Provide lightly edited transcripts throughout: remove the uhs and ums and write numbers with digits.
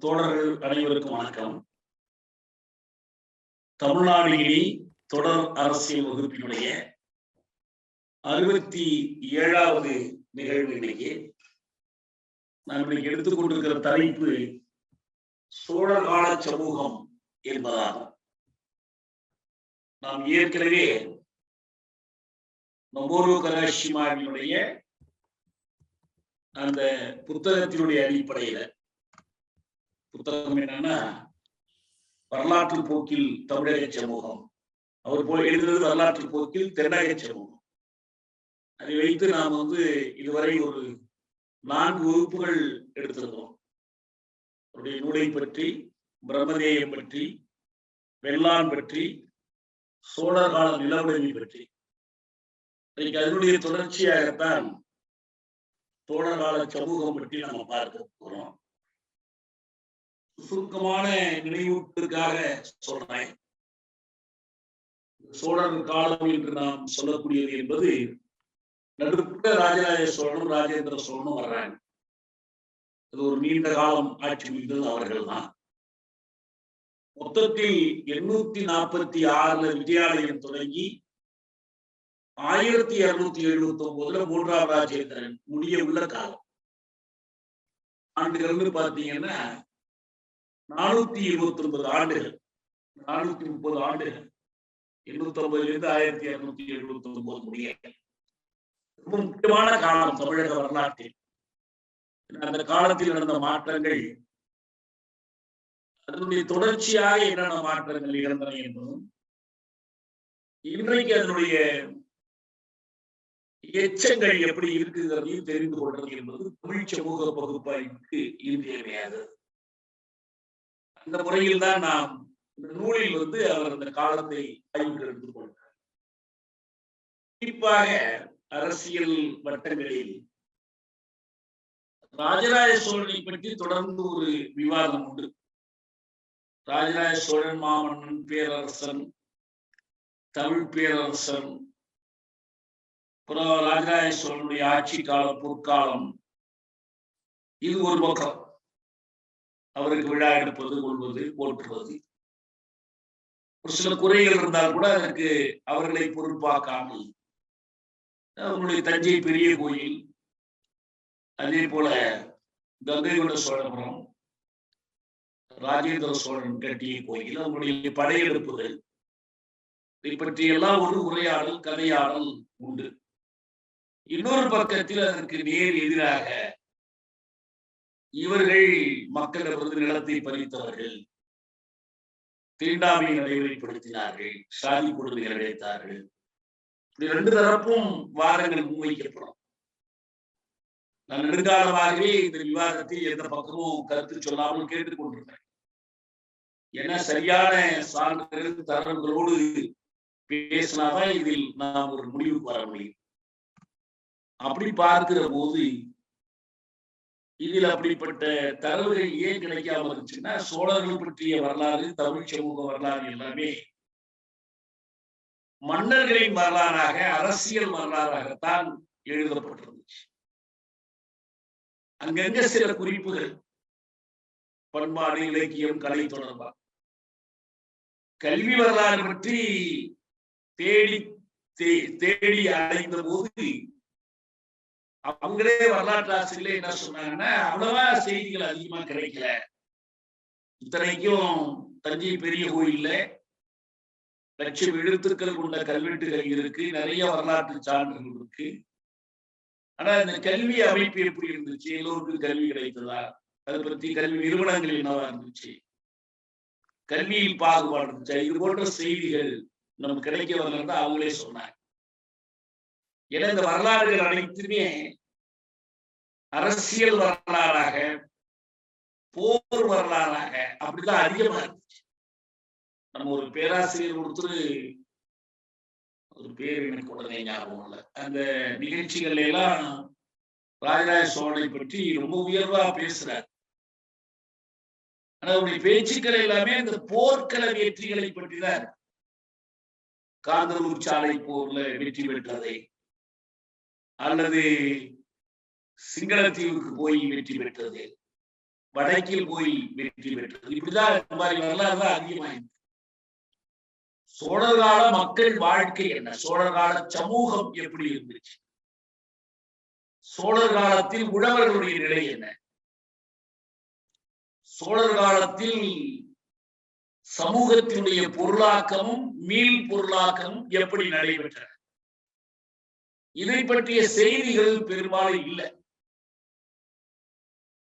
தோழர்கள் அனைவருக்கும் வணக்கம். தமிழ்நாடு இனி தொடர் அரசியல் வகுப்பினுடைய 67வது நிகழ்வு இன்னைக்கு. நான் இன்னைக்கு எடுத்துக் கொண்டிருக்கிற தலைப்பு சோழகால சமூகம் என்பதாகும். நாம் ஏற்கனவே நொபோரு கராஷிமாவினுடைய அந்த புத்தகத்தினுடைய அடிப்படையில, புத்தகம் என்னன்னா வரலாற்று போக்கில் தமிழக சமூகம், அவர் போய் எழுதுறது வரலாற்று போக்கில் தென்னக சமூகம். அதை வைத்து நாம் இதுவரை ஒரு 4 வகுப்புகள் எடுத்திருக்கிறோம். அவருடைய நூலை பற்றி, பிரம்மதேயம் பற்றி, வெள்ளான் பற்றி, சோழர்கால நிலவுடைமை பற்றி. அதனுடைய தொடர்ச்சியாகத்தான் சோழர்கால சமூகம் பற்றி நம்ம பார்க்க போறோம். சுருக்கமான நினைவூட்டுக்காக சொல்றேன். சோழர் காலம் என்று நாம் சொல்லக்கூடியது என்பது நடுப்புற ராஜராஜ சோழனும் ராஜேந்திர சோழனும் வர்றாங்க. அது ஒரு நீண்ட காலம் ஆட்சி புரிந்தது அவர்கள் தான். மொத்தத்தில் 846 விஜயாலயம் தொடங்கி 1279 மூன்றாம் ராஜேந்திரன் முடிய உள்ள காலம். ஆண்டுகள் பார்த்தீங்கன்னா 429 ஆண்டுகள், 430 ஆண்டுகள், 850 1279 முடிய. ரொம்ப முக்கியமான காலம் தமிழக வரலாற்றில். அந்த காலத்தில் நடந்த மாற்றங்கள், அதனுடைய தொடர்ச்சியாக என்னென்ன மாற்றங்கள் நிகழ்ந்தன என்பதும், இன்றைக்கு அதனுடைய எச்சங்கள் எப்படி இருக்குங்கிறதையும் தெரிந்து கொள்றது என்பது தமிழ் சமூக பகுப்பாய்வுக்கு இன்றியமையாது. அந்த முறையில் தான் நாம் இந்த நூலில் அவர் அந்த காலத்தை ஆய்வுக்கு எடுத்துக் கொள்கிறார். குறிப்பாக அரசியல் வட்டங்களில் ராஜராஜ சோழனை பற்றி தொடர்ந்து ஒரு விவாதம் உண்டு. ராஜராஜ சோழன் மாமன்னன், பேரரசன், தமிழ் பேரரசன், அப்புறம் ராஜராஜ சோழனுடைய ஆட்சி காலம், பொற்காலம், இது ஒரு பக்கம். அவருக்கு விழா எடுப்பது, கொள்வது, போற்றுவது. ஒரு சில குறைகள் இருந்தால் கூட அதற்கு அவர்களை பொருட்பார்க்காமல், அவங்களுடைய தஞ்சை பெரிய கோயில், அதே போல கங்கை கொண்ட சோழபுரம், ராஜேந்திர சோழன் கட்டிய கோயில், அவங்களுடைய படையெடுப்புகள், இதை பற்றி எல்லாம் ஒரு உரையாடல், கதையாடல் உண்டு. இன்னொரு பக்கத்தில் அதற்கு நேர் எதிராக இவர்கள் மக்களிடமிருந்து நிலத்தை பறித்தவர்கள், தீண்டாமை நடைமுறைப்படுத்தினார்கள், சாதி கொடுமைகளை அடைத்தார்கள். இப்படி 2 தரப்பும் வாதங்கள் முன்வைக்கப்படும். நான் நெடுங்காலமாகவே இந்த விவாதத்தை எந்த பக்கமும் கருத்து சொல்லாமல் கேட்டுக் கொண்டிருக்கிறேன். ஏன்னா சரியான சான்றுகள், தரங்களோடு பேசினாதான் இதில் நாம் ஒரு முடிவுக்கு வர முடியும். அப்படி பார்க்கிற போது இதில் அப்படிப்பட்ட தரவுகள் ஏன் கிடைக்காம இருந்துச்சுன்னா, சோழர்கள் பற்றிய வரலாறு, தமிழ் சமூக வரலாறு எல்லாமே மன்னர்களின் வரலாறாக, அரசியல் வரலாறாகத்தான் எழுதப்பட்டிருந்துச்சு. அங்கங்க சில குறிப்புகள், பண்பாடு, இலக்கியம், கலை தொடர்பாக. கல்வி வரலாறு பற்றி தேடி தேடி அடைந்த போது அவங்களே வரலாற்று ஆசிரியர்களே என்ன சொன்னாங்கன்னா, அவ்வளவா செய்திகள் அதிகமா கிடைக்கல. இத்தனைக்கும் தஞ்சை பெரிய கோயில்ல லட்சம் எழுத்துக்கள் கொண்ட கல்வெட்டுகள் இருக்கு, நிறைய வரலாற்று சான்றுகள் இருக்கு. ஆனா இந்த கல்வி அமைப்பு எப்படி இருந்துச்சு, எல்லோருக்கும் கல்வி கிடைத்ததா, அதை பற்றி கல்வி நிறுவனங்கள் என்னவா இருந்துச்சு, கல்வியில் பாகுபாடு இருந்துச்சு, இது போன்ற செய்திகள் நமக்கு கிடைக்க வரலன்னு அவங்களே சொன்னாங்க. ஏன்னா இந்த வரலாறுகள் அனைத்துமே அரசியல் வரலாறாக, போர் வரலாறாக அப்படிதான் அதிகமா இருந்துச்சு. நம்ம ஒரு பேராசிரியர் ஒருத்தர், ஒரு பேர் எனக்கு உடனே ஞாபகம் இல்லை, அந்த நிகழ்ச்சிகள் எல்லாம் ராஜராஜ சோழனை பற்றி ரொம்ப உயர்வா பேசுறார். ஆனா அவருடைய பேச்சுக்கள் எல்லாமே இந்த போர்க்கள வெற்றிகளை பற்றி தான். காந்தலூர் சாலை போர்ல வெற்றி பெற்றதை, அல்லது சிங்களத்தீவுக்கு போய் வெற்றி பெற்றது, வடக்கில் போய் வெற்றி பெற்றது. இப்படிதான் இந்த மாதிரி வரலாறு தான் அதிகமாயிருக்கு. சோழர் கால மக்கள் வாழ்க்கை என்ன, சோழர் கால சமூகம் எப்படி இருந்துச்சு, சோழர் காலத்தில் உழவர்களுடைய நிலை என்ன, சோழர் காலத்தில் சமூகத்தினுடைய பொருளாக்கமும் மீள் பொருளாக்கமும் எப்படி நடைபெற்றன, இதை பற்றிய செய்திகள் பெரும்பாலும் இல்லை.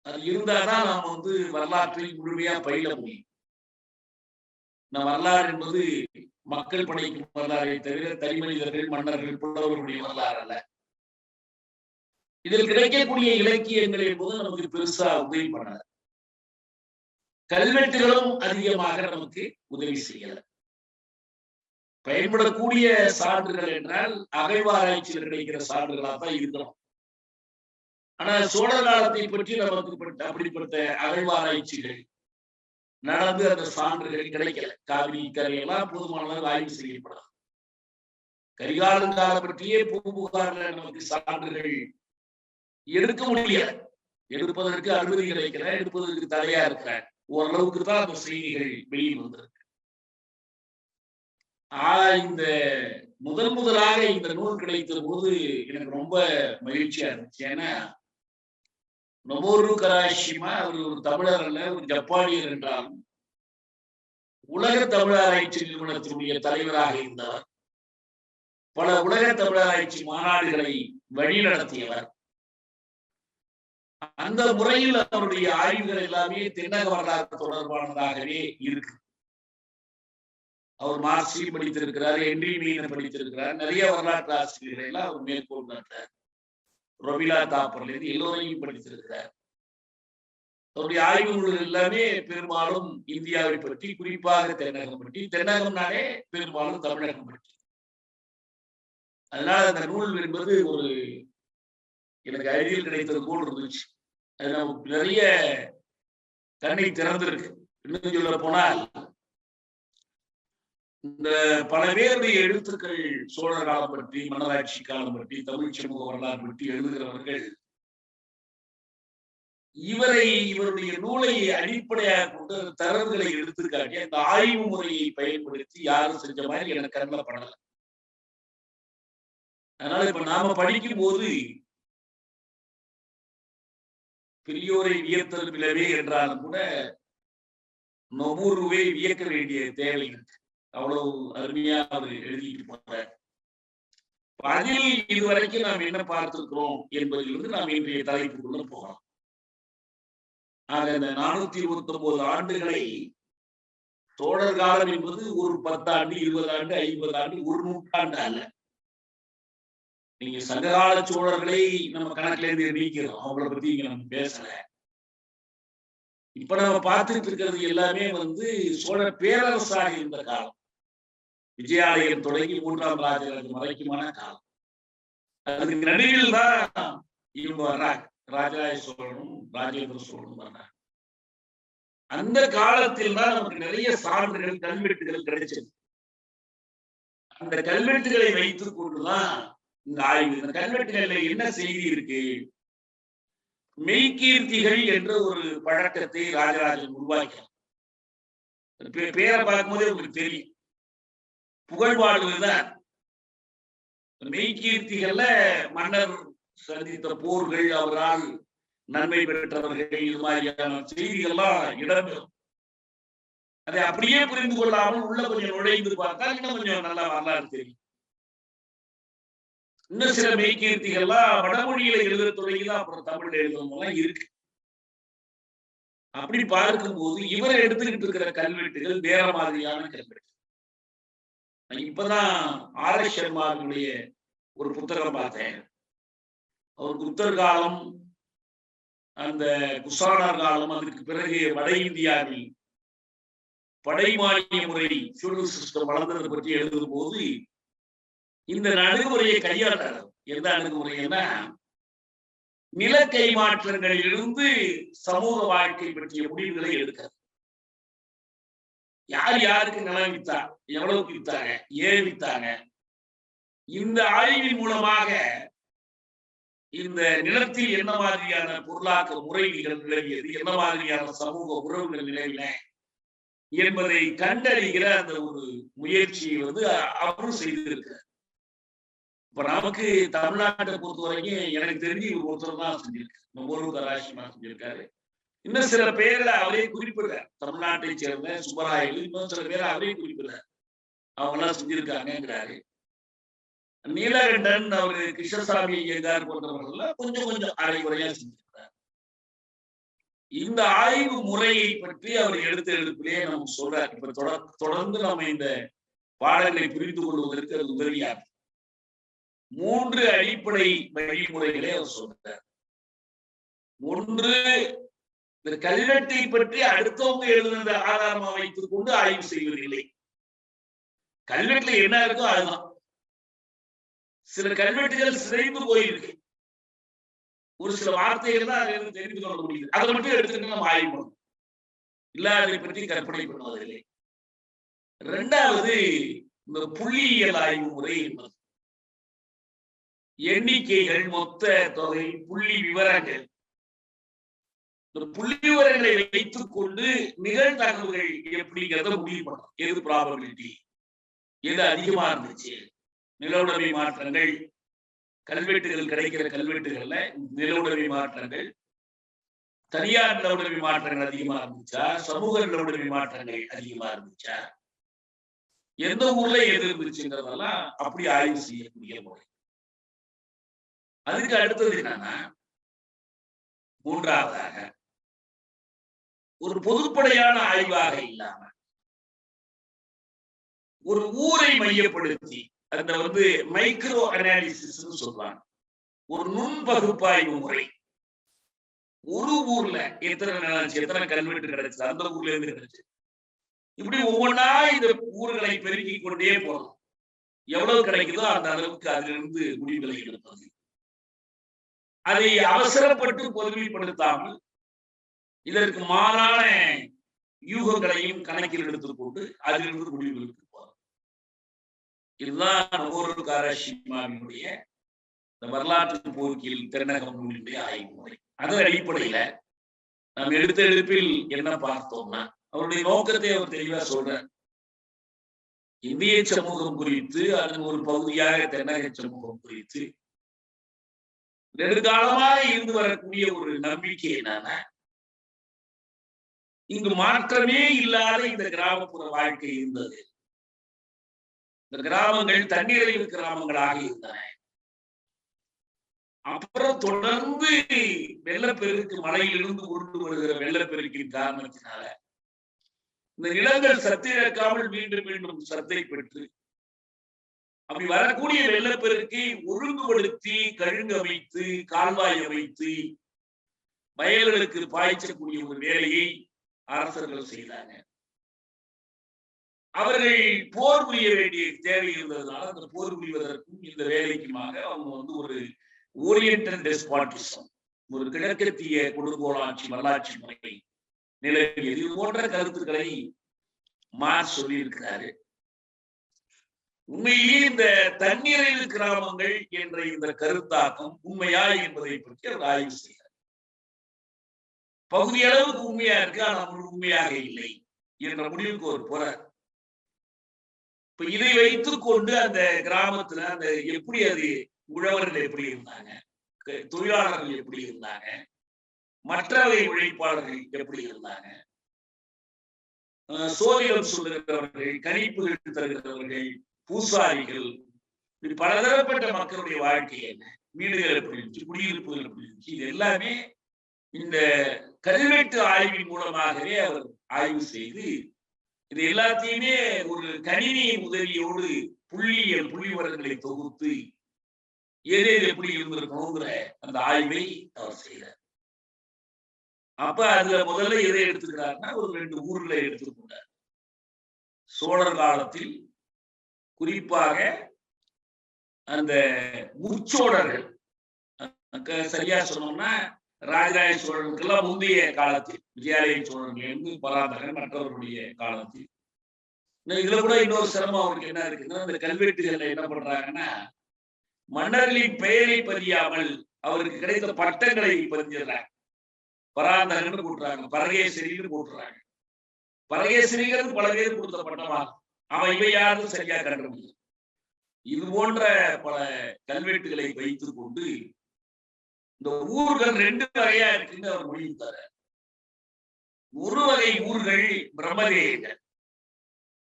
அது இருந்தாதான் நாம் வரலாற்றை முழுமையா பயில முடியும். வரலாறு என்பது மக்கள் படைக்கும் வரலாறை தவிர தனி மனிதர்கள், மன்னர்கள், புலவர்களுடைய வரலாறு அல்ல. இதில் கிடைக்கக்கூடிய இலக்கியங்கள் என்பது நமக்கு பெருசா உதவி பண்ணல. கல்வெட்டுகளும் அதிகமாக நமக்கு உதவி செய்யல. பயன்படக்கூடிய சான்றுகள் என்றால் அகழ்வாராய்ச்சியில் கிடைக்கிற சான்றுகளாக தான் இருக்கணும். ஆனா சோழர் காலத்தை பற்றி நமக்கு அப்படிப்பட்ட அகழ்வாராய்ச்சிகள் நடந்து அந்த சான்றுகள் கிடைக்கல. காவிரி கரையெல்லாம் போதுமான ஆய்வு செய்யப்படாது. கரிகாலன் பற்றியே பூம்புகார்ல நமக்கு சான்றுகள் எடுக்க முடியல. எடுப்பதற்கு அனுமதி கிடைக்கல, எடுப்பதற்கு தடையா இருக்கிறார். ஓரளவுக்கு தான் அந்த செய்திகள் வெளியில் வந்திருக்கு. இந்த முதலாக இந்த நூல் கிடைத்த போது எனக்கு ரொம்ப மகிழ்ச்சியா இருந்துச்சு. ஏன்னா நொபோரு கராஷிமா அவர் ஒரு தமிழர் அல்ல, ஒரு ஜப்பானியர் என்றாலும் உலக தமிழ் ஆராய்ச்சி நிறுவனத்தினுடைய தலைவராக இருந்தவர். பல உலக தமிழ் ஆராய்ச்சி மாநாடுகளை வழிநடத்தியவர். அந்த முறையில் அவருடைய ஆய்வுகள் எல்லாமே தென்னக வரலாறு தொடர்பானதாகவே இருக்கு. அவர் மார்க்சியம் படித்திருக்கிறார், ஹென்றி மீனை படித்திருக்கிறார், நிறைய வரலாற்று ஆசிரியர்களை எல்லாம் அவர் மேற்கோள் காட்டுறார். ரொபிலா தாப்பர்ல இருந்து எல்லோரையும் படித்திருக்கிறார். அவருடைய ஆய்வு நூல்கள் எல்லாமே பெரும்பாலும் இந்தியாவை பற்றி, குறிப்பாக தென்னகம் பற்றி. தென்னகம்னாலே பெரும்பாலும் தமிழகம் பற்றி. அதனால அந்த நூல் என்பது ஒரு எனக்கு அறிவியல் கிடைத்தது போல் இருந்துச்சு. அது நமக்கு நிறைய கண்ணை திறந்திருக்கு. இன்னும் சொல்ல போனால் இந்த பல பேருடைய எழுத்துக்கள் சோழர் காலம் பற்றி, மன்னராட்சி காலம் பற்றி, தமிழ் சமூக வரலாறு பற்றி எழுதுகிறவர்கள் இவருடைய நூலை அடிப்படையாக கொண்டு தரவுகளை எடுத்துக்காட்டி அந்த ஆய்வு முறையை பயன்படுத்தி யாரும் செஞ்ச மாதிரி எனக்கு கண்ணில் படல. அதனால இப்ப நாம படிக்கும் போது பெரியோரை வியத்தல் விளவே என்றாலும் கூட நொபுருவை வியக்க வேண்டிய தேவை இருக்கு. அவ்வளவு அருமையா அவர் எழுதிட்டு போற. அதில் இதுவரைக்கும் நாம் என்ன பார்த்திருக்கிறோம் என்பதிலிருந்து நாம் இன்றைய தலைப்புக்குள்ள போகலாம். ஆக இந்த 429 ஆண்டுகளை சோழர் காலம் என்பது ஒரு 10 ஆண்டு, 20 ஆண்டு, 50 ஆண்டு, ஒரு நூற்றாண்டு அல்ல. நீங்க சங்ககால சோழர்களை நம்ம கணக்குல இருந்து நீக்கிறோம், அவங்கள பத்தி இங்க நம்ம பேசல. இப்ப நம்ம பார்த்துட்டு இருக்கிறது எல்லாமே சோழர் பேரரசாக இருந்த காலம். விஜயாலயம் தொடங்கி 3ஆம் ராஜராஜன் வரைக்குமான காலம். அதுக்கு நடுவில் தான் இவங்க வர்றாங்க. ராஜராஜ சோழனும் ராஜேந்திர சோழனும் வர்றாங்க. அந்த காலத்தில் தான் நமக்கு நிறைய சான்றுகள், கல்வெட்டுகள் கிடைச்சது. அந்த கல்வெட்டுகளை வைத்துக் கொண்டுதான் இந்த ஆய்வு. இந்த கல்வெட்டுகள்ல என்ன செய்தி இருக்கு? மெய்கீர்த்திகள் என்ற ஒரு பழக்கத்தை ராஜராஜன் உருவாக்கினார். பேரை பார்க்கும்போதே உங்களுக்கு தெரியும், புகழ்பாடுவதுதான். மெய்கீர்த்திகள்ல மன்னர் சந்தித்த போர்கள், அவரால் நன்மை பெற்றவர்கள், இது மாதிரியான செய்திகள்லாம் இடம்பெறும். அதை அப்படியே புரிந்து கொள்ளாமல் உள்ள கொஞ்சம் நுழைந்து பார்த்தால் இன்னும் கொஞ்சம் நல்லா வரலாறு தெரியும். இன்னும் சில மெய்கீர்த்திகள்லாம் வடமொழியில எழுதுற துறையில அப்புறம் தமிழ்ல எழுதுறவங்க இருக்கு. அப்படி பார்க்கும்போது இவரை எடுத்துக்கிட்டு இருக்கிற கல்வெட்டுகள் வேற மாதிரியான கல்வெட்டு. இப்பதான் ஆர்.எஸ். சர்மாவுடைய ஒரு புத்தகம் பார்த்தேன். அவர் குப்தர் காலம், அந்த குசானர் காலம், அதுக்கு பிறகு வட இந்தியாவில் படை மானிய முறை ஃபியூடல் சிஸ்டம் வளர்ந்ததை பற்றி எழுதும் போது இந்த அணுகுமுறையை கையாளர். எந்த அணுகுமுறைன்னா நில கைமாற்றங்களிலிருந்து சமூக வாழ்க்கை பற்றிய முடிவுகளை எடுக்கிறது. யார் யாருக்கு நிலம் வித்தா, எவ்வளவுக்கு வித்தாங்க, ஏன் வித்தாங்க, இந்த ஆய்வின் மூலமாக இந்த நிலத்தில் என்ன மாதிரியான பொருளாக்க முறைகள் நிலவியது, என்ன மாதிரியான சமூக உறவுகள் நிலவின என்பதை கண்டறிகிற அந்த ஒரு முயற்சியை அவரும் செய்திருக்கிறார். இப்ப நமக்கு தமிழ்நாட்டை பொறுத்த வரைக்கும் எனக்கு தெரிஞ்சு இவர் ஒருத்தர் தான் செஞ்சிருக்காரு. நொபோரு கராஷிமா செஞ்சிருக்காரு. இன்னும் சில பேர்ல அவரே குறிப்பிடுறார். தமிழ்நாட்டை சேர்ந்த சுப்பராயலு இன்னும் சில பேரை அவரே குறிப்பிடுறார். அவங்க எல்லாம் செஞ்சிருக்காங்கிறாரு. நீலகண்டன் அவரு கிருஷ்ணசாமி ஐயங்கார் போன்றவர்கள் கொஞ்சம் கொஞ்சம் அரைகுறையா செஞ்சிருக்கிறார். இந்த ஆய்வு முறையை பற்றி அவர் எடுத்த எடுப்பிலே நம்ம சொல்றார். இப்ப தொடர்ந்து நம்ம இந்த பாடங்களை புரிந்து கொள்வதற்கு அது உதவியாக 3 அடிப்படை வழிமுறைகளை அவர் சொல்றார். ஒன்று, இந்த கல்வெட்டை பற்றி அடுத்தவங்க எழுதுனத ஆதாரமா வைத்துக் கொண்டு ஆய்வு செய்வதில்லை. கல்வெட்டுல என்ன இருக்கோ அதுதான். சில கல்வெட்டுகள் சிதைந்து போயிருக்கு. ஒரு சில வார்த்தைகள் தான் அதை தெரிந்து கொள்ள முடியுது. அதை மட்டும் எடுத்துக்கிட்டு நம்ம ஆய்வு பண்ணணும். இல்ல அதை பற்றி கற்பனை பண்ணுவதில்லை. 2வது, இந்த புள்ளியியல் ஆய்வு முறை என்பது எண்ணிக்கைகள், மொத்த தொகை, புள்ளி விவரங்கள், இந்த புள்ளி விவரங்களை வைத்துக் கொண்டு நிகழ்தகவுகள் எப்படிங்கிறத முடிவு பண்ணணும். எது ப்ராபபிலிட்டி, எது அதிகமா இருந்துச்சு, நிலவுடைமை மாற்றங்கள், கல்வெட்டுகள் கிடைக்கிற கல்வெட்டுகள்ல நிலவுடைமை மாற்றங்கள், தனியார் நிலவுடைமை மாற்றங்கள் அதிகமா இருந்துச்சா, சமூக நிலவுடைமை மாற்றங்கள் அதிகமா இருந்துச்சா, எந்த ஊர்ல எது இருந்துச்சுங்கிறதெல்லாம் அப்படி ஆய்வு செய்யக்கூடிய முறை. அதுக்கு அடுத்தது என்னன்னா, 3வதாக ஒரு பொதுப்படையான ஆய்வாக இல்லாம ஒரு ஊரை மையப்படுத்தி அந்த மைக்ரோ அனாலிசிஸ் சொல்றாங்க. ஒரு நுண் பகுப்பாய்வு முறை. ஒரு ஊர்ல எத்தனை நிலச்சி, எத்தனை கல்வெட்டு கிடைச்சு, அந்த ஊர்ல இருந்து கிடைச்சு, இப்படி ஒவ்வொன்றா இந்த ஊர்களை பெருக்கிக் கொண்டே போறோம். எவ்வளவு கிடைக்குதோ அந்த அளவுக்கு அதிலிருந்து முடிவுகளை எடுப்பது. அதை அவசரப்பட்டு பொதுமைப்படுத்தாமல் இதற்கு மாறான யூகங்களையும் கணக்கில் எடுத்துக்கொண்டு அதிலிருந்து முடிவுகளுக்கு போறோம். இதுதான் நொபோரு கராஷிமாவினுடைய வரலாற்று போக்கில் திறனகம் நூலினுடைய ஆய்வு முறை. அதன் அடிப்படையில நாம் எடுத்த எடுப்பில் என்ன பார்த்தோம்னா, அவருடைய நோக்கத்தை அவர் தெளிவா சொல்றார். இந்திய சமூகம் குறித்து, அதன் ஒரு பகுதியாக தென்னக சமூகம் குறித்து நெடுங்காலமாக இருந்து வரக்கூடிய ஒரு நம்பிக்கை என்னன்னா, இங்கு மாற்றமே இல்லாத இந்த கிராமப்புற வாழ்க்கை இருந்தது. இந்த கிராமங்கள் தண்ணீரில் கிராமங்களாக இருந்தன. அப்புறம் தொடர்ந்து வெள்ளப்பெருக்கு, மலையிலிருந்து உருண்டு வருகிற வெள்ளப்பெருக்கின் காரணத்தினால இந்த நிலங்கள் சத்திழக்காமல் மீண்டும் மீண்டும் சத்தை பெற்று அப்படி வரக்கூடிய வெள்ளப்பெருக்கை ஒழுங்குபடுத்தி கழுங்கு அமைத்து கால்வாய் அமைத்து வயல்களுக்கு பாய்ச்சக்கூடிய ஒரு வேலையை அரசர்கள் செய்தாங்க. அவர்கள் போர் புரிய வேண்டிய தேவை இருந்ததுனால அந்த போர் புரிவதற்கும் இந்த வேலைக்குமாக அவங்க ஒரு ஓரியன்டல் டெஸ்பாட்டிசம், ஒரு கிழக்கத்திய கொடுங்கோலாட்சி வரலாட்சி முறை நிலவியது. இது போன்ற கருத்துக்களை மார்க்ஸ் சொல்லியிருக்கிறாரு. உண்மையிலே இந்த தன்னிறைவு கிராமங்கள் என்ற இந்த கருத்தாக்கம் உண்மையா என்பதை பற்றி அவர் ஆய்வு செய்கிறார். பகுதி அளவுக்கு உண்மையா இருக்கு, ஆனால் உண்மையாக இல்லை என்ற முடிவுக்கு ஒரு போறார். இப்ப இதை வைத்துக் கொண்டு அந்த கிராமத்துல அந்த எப்படி அது உழவர்கள் எப்படி இருந்தாங்க, தொழிலாளர்கள் எப்படி இருந்தாங்க, மற்றவை உழைப்பாளர்கள் எப்படி இருந்தாங்க, சோதிடம் சொல்லுகிறவர்கள், கணிப்புகள் தருகிறவர்கள், பூசாரிகள், இப்படி பலதரப்பட்ட மக்களுடைய வாழ்க்கை என்ன, வீடுகள் எப்படி இருந்துச்சு, குடியிருப்புகள் எப்படி இருந்துச்சு, இது எல்லாமே இந்த கல்வெட்டு ஆய்வின் மூலமாகவே அவர் ஆய்வு செய்து இது எல்லாத்தையுமே ஒரு கணினியின் உதவியோடு புள்ளி விவரங்களை தொகுத்து எது எப்படி இருந்திருக்கணுங்கிற அந்த ஆய்வை அவர் செய்தார். அப்ப அதுல முதல்ல எதை எடுத்துக்கிறாருன்னா ஒரு 2 ஊர்களை எடுத்துக்கொண்டார். சோழர் காலத்தில் குறிப்பாக அந்த முச்சோழர்கள், சரியா சொன்னோம்னா ராஜராஜ சோழர்களுக்கெல்லாம் முந்தைய காலத்தில், விஜயாலய சோழர்கள், பராந்தகன் மற்றவர்களுடைய காலத்தில். இதுல கூட இன்னொரு சிரமம் அவருக்கு என்ன இருக்குன்னா, அந்த கல்வெட்டுகள்ல என்ன பண்றாங்கன்னா, மன்னர்களின் பெயரை பதியாமல் அவருக்கு கிடைத்த பட்டங்களை பதிஞ்சிடறாங்க. பராந்தகன்னு போட்டுறாங்க, பரகேசரின்னு போட்டுறாங்க. பரகேசரிங்கிறது பல பேர் கொடுத்த பட்டமா, அவன் இவை யாரும் சரியா கண்ட முடியும். இது போன்ற பல கல்வெட்டுகளை வைத்துக் கொண்டு இந்த ஊர்கள் 2 வகையா இருக்குன்னு அவர் முடிவுத்தார். ஒரு வகை ஊர்கள் பிரம்மதேயங்கள்,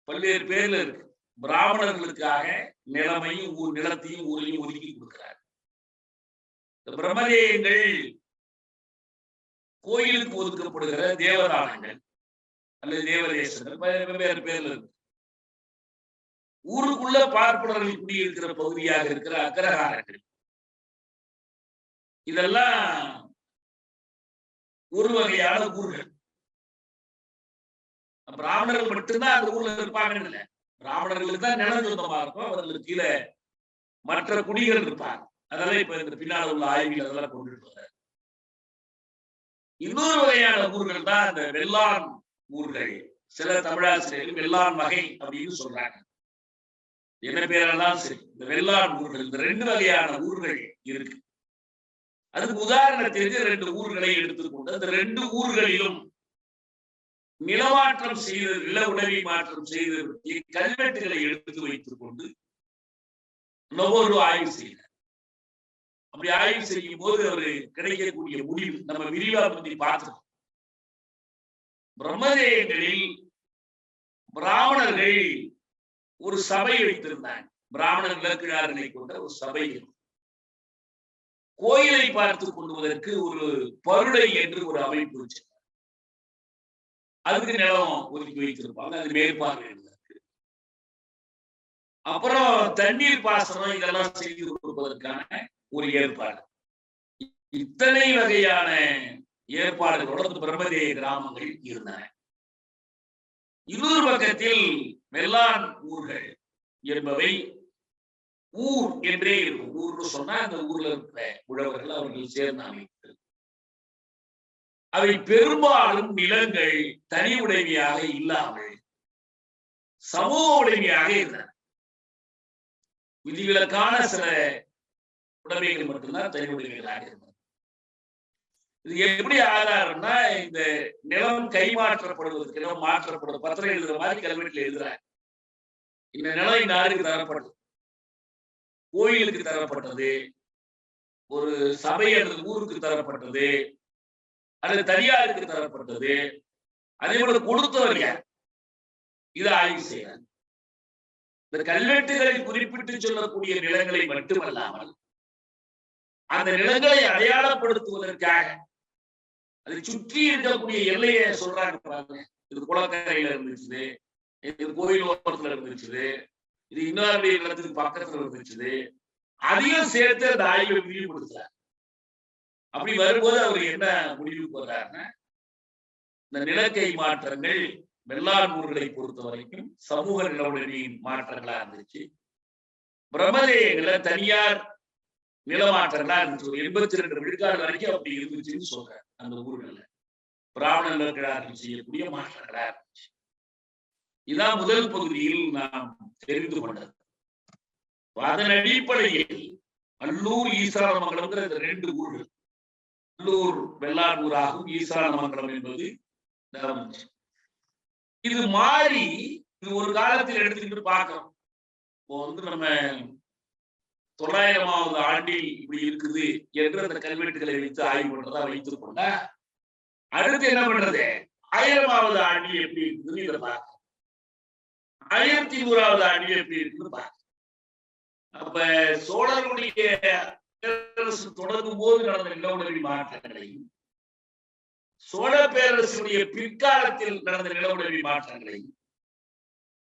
பல்வேறு பேர்ல இருக்கு. பிராமணர்களுக்காக நிலமையும் நிலத்தையும் ஊரையும் ஒதுக்கி கொடுக்கிறார். இந்த பிரம்மதேயங்கள் கோயிலுக்கு ஒதுக்கப்படுகிற தேவதானங்கள் அல்லது தேவதேசங்கள் வெவ்வேறு பேர்ல இருக்கு. ஊருக்குள்ள பார்ப்பனர்கள் குடியிருக்கிற பகுதியாக இருக்கிற அக்ரஹாரங்கள், இதெல்லாம் ஒரு வகையான ஊர்கள். பிராமணர்கள் மட்டும்தான் அந்த ஊர்ல இருப்பாங்கன்னு இல்லை, பிராமணர்களுக்கு தான் நிலம் சொந்தமா இருக்கும், அவர்களுக்கு கீழே மற்ற குடிகள் இருப்பாங்க. அதெல்லாம் இப்ப இந்த பின்னால் உள்ள ஆய்வில் அதெல்லாம் கொண்டுட்டு வர. இன்னொரு வகையான ஊர்கள் தான் அந்த வெள்ளான் ஊர்கள். சில தமிழாசிரியர்கள் வெள்ளான் வகை அப்படின்னு சொல்றாங்க. என்ன பேரெல்லாம் சரி, இந்த வெள்ளான் ஊர்கள், இந்த 2 வகையான ஊர்கள் இருக்கு. அதுக்கு உதாரணத்திற்கு 2 ஊர்களை எடுத்துக்கொண்டு அந்த 2 ஊர்களிலும் நிலமாற்றம் செய்து, நில உடவி மாற்றம் செய்து கல்வெட்டுகளை எடுத்து வைத்துக் கொண்டு ஒவ்வொரு ஆய்வு செய்தார். அப்படி ஆய்வு செய்யும் போது அவரு கிடைக்கக்கூடிய முடிவு நம்ம விரிவா பத்தி பார்த்தோம். பிரம்மதேயங்களில் பிராமணர்கள் ஒரு சபை வைத்திருந்தாங்க. பிராமண விளக்குகிறார்களை கொண்ட ஒரு சபை. கோயிலை பார்த்துக் கொள்வதற்கு ஒரு பருடை என்று ஒரு அமைப்பு வச்சு அதுக்கு நிலம் ஒதுக்கி வைத்திருப்பாங்க. அது மேற்பார்வையிடுவதற்கு. அப்புறம் தண்ணீர் பாசனம் இதெல்லாம் செய்து கொடுப்பதற்கான ஒரு ஏற்பாடு. இத்தனை வகையான ஏற்பாடுகளோடு பிரம்மதேய கிராமங்கள் இருந்தன. இன்னொரு பக்கத்தில் வெள்ளான் ஊர்கள் என்பவை ஊர் என்றே இருக்கும். ஊர்னு சொன்னா அந்த ஊர்ல இருக்கிற உழவர்கள் அவர்கள் சேர்ந்த அமைப்பு. அவை பெரும்பாலும் நிலங்கள் தனி உடைமையாக இல்லாமல் சமூக உடைமையாக இருந்தன. விதிவிலக்கான சில உடைமைகள் மட்டும்தான் தனி உடைமைகளாக இருந்தன. இது எப்படி ஆதாரம்னா, இந்த நிலம் கைமாற்றப்படுவதற்கு, நிலம் மாற்றப்படுவது, பத்திரம் எழுதுற மாதிரி கல்வெட்டுல எழுதுறாங்க. இந்த நிலம் இந்த ஆளுக்கு தரப்பட்டது, கோயிலுக்கு தரப்பட்டது, ஒரு சபை அல்லது ஊருக்கு தரப்பட்டது, அல்லது தனியாருக்கு தரப்பட்டது, அதே போல கொடுத்தவர் யார், இதை ஆய்வு செய்யறாங்க. இந்த கல்வெட்டுகளில் குறிப்பிட்டு சொல்லக்கூடிய நிலங்களை மட்டுமல்லாமல் அந்த நிலங்களை அடையாளப்படுத்துவதற்காக அதை சுற்றி இருக்கக்கூடிய எல்லையை சொல்றாங்க பாருங்க. இது குளக்கரையில இருந்துச்சு, இது கோயில் ஓரத்துல இருந்துச்சு, இது இன்னொரு நிலத்துக்கு பக்கத்துல இருந்துச்சு, அதையும் சேர்த்து அந்த ஆய்வை விரிவுபடுத்துறாரு. அப்படி வரும்போது அவர் என்ன முடிவுக்கு வர்றாருன்னா, இந்த நிலக்கை மாற்றங்கள் வெள்ளான் ஊர்களை பொறுத்த வரைக்கும் சமூக நிலவுடனின் மாற்றங்களா இருந்துச்சு. பிரம்மதேயங்கள தனியார் நிலமாற்றங்களா இருந்துச்சு. 82 விழுக்காடு வரைக்கும் அப்படி இருந்துச்சுன்னு சொல்றாரு. அந்த ஊர்கள்ல பிராமணர்கள் செய்யக்கூடிய மாற்றங்களா இருந்துச்சு. இதான் முதல் பகுதியில் நாம் தெரிந்து கொண்டது. அதன் அடிப்படையில் அல்லூர் ஈசானமங்கலம்ங்கிற இந்த 2 ஊர்கள், அல்லூர் வெள்ளான் ஊராகும், ஈசானமங்கலம் என்பது இது மாறி இது ஒரு காலத்தில் எடுத்துக்கிட்டு பார்க்கிறோம். இப்போ நம்ம 900வது ஆண்டில் இப்படி இருக்குது என்று அந்த கல்வெட்டுகளை வைத்து ஆய்வு பண்றதா வைத்துக் கொண்டா, அடுத்து என்ன பண்றது, 1000வது ஆண்டில் எப்படி இருக்குதுன்னு இதை பார்க்க, 1100வது ஆண்டில் எப்படி இருக்குன்னு பார்க்க. அப்ப சோழர்களுடைய பேரரசு தொடங்கும் போது நடந்த நிலவுடவி மாற்றங்களையும், சோழ பேரரசுடைய பிற்காலத்தில் நடந்த நிலவுடவி மாற்றங்களையும்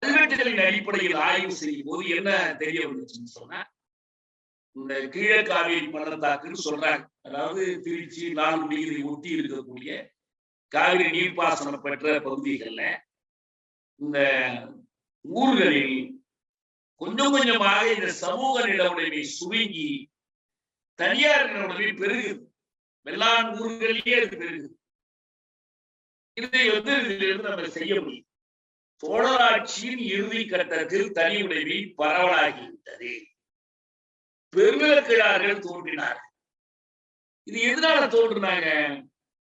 கல்வெட்டுகளின் அடிப்படையில் ஆய்வு செய்யும் போது என்ன தெரிய வந்துச்சுன்னு சொன்னா, இந்த கீழக்காவேரி பள்ளத்தாக்குன்னு சொல்றாங்க. அதாவது திருச்சி, லால்குடி இதை ஒட்டி இருக்கக்கூடிய காவிரி நீர்ப்பாசனம் பெற்ற பகுதிகள்ல இந்த ஊர்களில் கொஞ்சம் கொஞ்சமாக இந்த சமூக நிலவுடைமை சுருங்கி தனியார் நிலவுடைமை பெருகுது. வெள்ளான் ஊர்களிலேயே அது பெருகுது. இதை இதிலிருந்து நம்ம செய்ய முடியும். சோழராட்சியின் இறுதி கட்டத்தில் தனி உடைமை பரவலாகிவிட்டது. பெருநிலக்கிழார்கள் தோன்றினார்கள். இது எதனால தோன்றுனாங்க?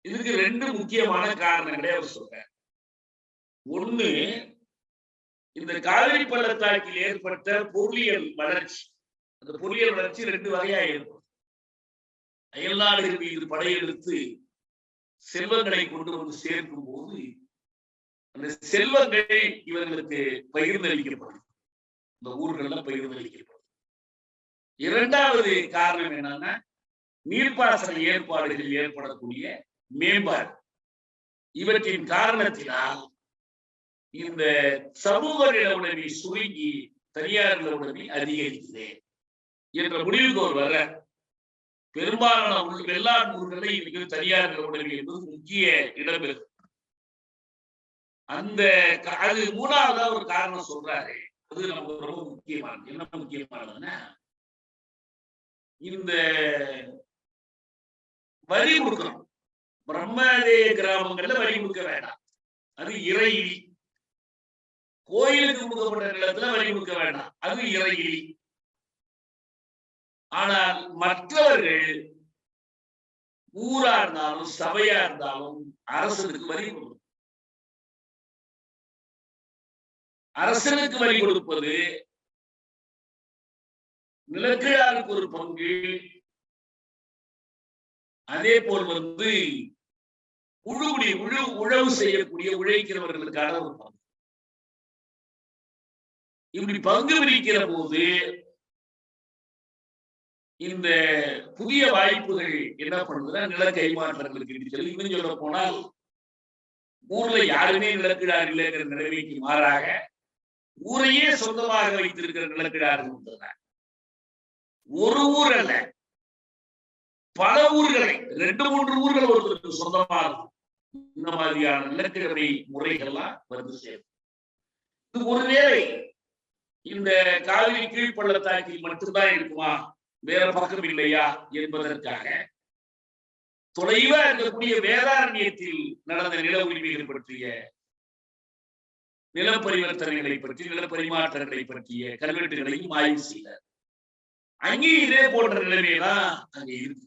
இதுக்கு 2 முக்கியமான காரணங்களே அவர் சொல்றார். ஒண்ணு, இந்த காவிரி பள்ளத்தாக்கில் ஏற்பட்ட பொருளியல் வளர்ச்சி. அந்த பொருளியல் வளர்ச்சி 2 வகையா ஏற்படும். அயல்நாடுகள் மீது படையெடுத்து செல்வங்களை கொண்டு வந்து சேர்க்கும் போது அந்த செல்வங்கள் இவர்களுக்கு பகிர்ந்தளிக்கப்படும். இந்த ஊர்கள்ல பகிர்ந்தளிக்கப்படும். 2வது காரணம் என்னன்னா, நீர்ப்பாசன ஏற்பாடுகளில் ஏற்படக்கூடிய மேம்பாடு. இவற்றின் காரணத்தினால் இந்த சமூக நிலவுடைமை சுருங்கி தனியார் நிலவுடைமை அதிகரிக்குது என்ற முடிவுக்கு ஒரு வர பெரும்பாலான வெள்ளாண் ஊர்களில் இன்னைக்கு தனியார் நிலவுடைமை என்பது முக்கிய இடம் இருக்கு. அந்த அது 3வதா ஒரு காரணம் சொல்றாரு. அது நமக்கு ரொம்ப முக்கியமானது. என்ன முக்கியமானதுன்னா, இந்த வரி கொடுக்கணும். பிரம்மதேய கிராமங்கள்ல வரி கொடுக்க வேண்டாம். அது இறையிலி. கோயிலுக்கு கொடுக்கப்பட்ட நிலத்துல வரி கொடுக்க வேண்டாம். அது இறையிலி. ஆனால் மற்றவர்கள் ஊரா இருந்தாலும் சபையா இருந்தாலும் அரசனுக்கு வரி கொடுக்கணும். அரசனுக்கு வரி கொடுப்பது நிலக்கிழாருக்கு ஒரு பங்கு. அதே போல் உழவு செய்யக்கூடிய உழைக்கிறவர்களுக்கான ஒரு பங்கு. இப்படி பங்கு பிரிக்கிற போது இந்த புதிய வாய்ப்புகள் என்ன பண்ணுதுன்னா, நில கைமாற்றங்களுக்கு இன்னும் சொல்ல போனால் ஊர்ல யாருமே நிலக்கிழார் இல்லைங்கிற நிலைமைக்கு மாறாக ஊரையே சொந்தமாக வைத்திருக்கிற நிலக்கிழார்கள் ஒரு ஊர் அல்ல, பல ஊர்களை 2-3 ஊர்கள் ஒருத்தருக்கு சொந்தமாக இந்த மாதிரியான நிலக்கிழமை முறைகள்லாம் வந்து சேரும். இது ஒருவேளை இந்த காவிரி கீழ்பள்ளத்தாக்கில் மட்டும்தான் இருக்குமா, வேற பக்கம் இல்லையா என்பதற்காக தொலைவா இருக்கக்கூடிய வேதாரண்யத்தில் நடந்த நில உரிமைகள் பற்றிய, நில பரிவர்த்தனைகளை பற்றி, நில பரிமாற்றங்களை பற்றிய கல்வெட்டுகளையும் ஆய்வு செய்தார். அங்கே இதே போன்ற நிலைமைதான் அங்க இருக்கு.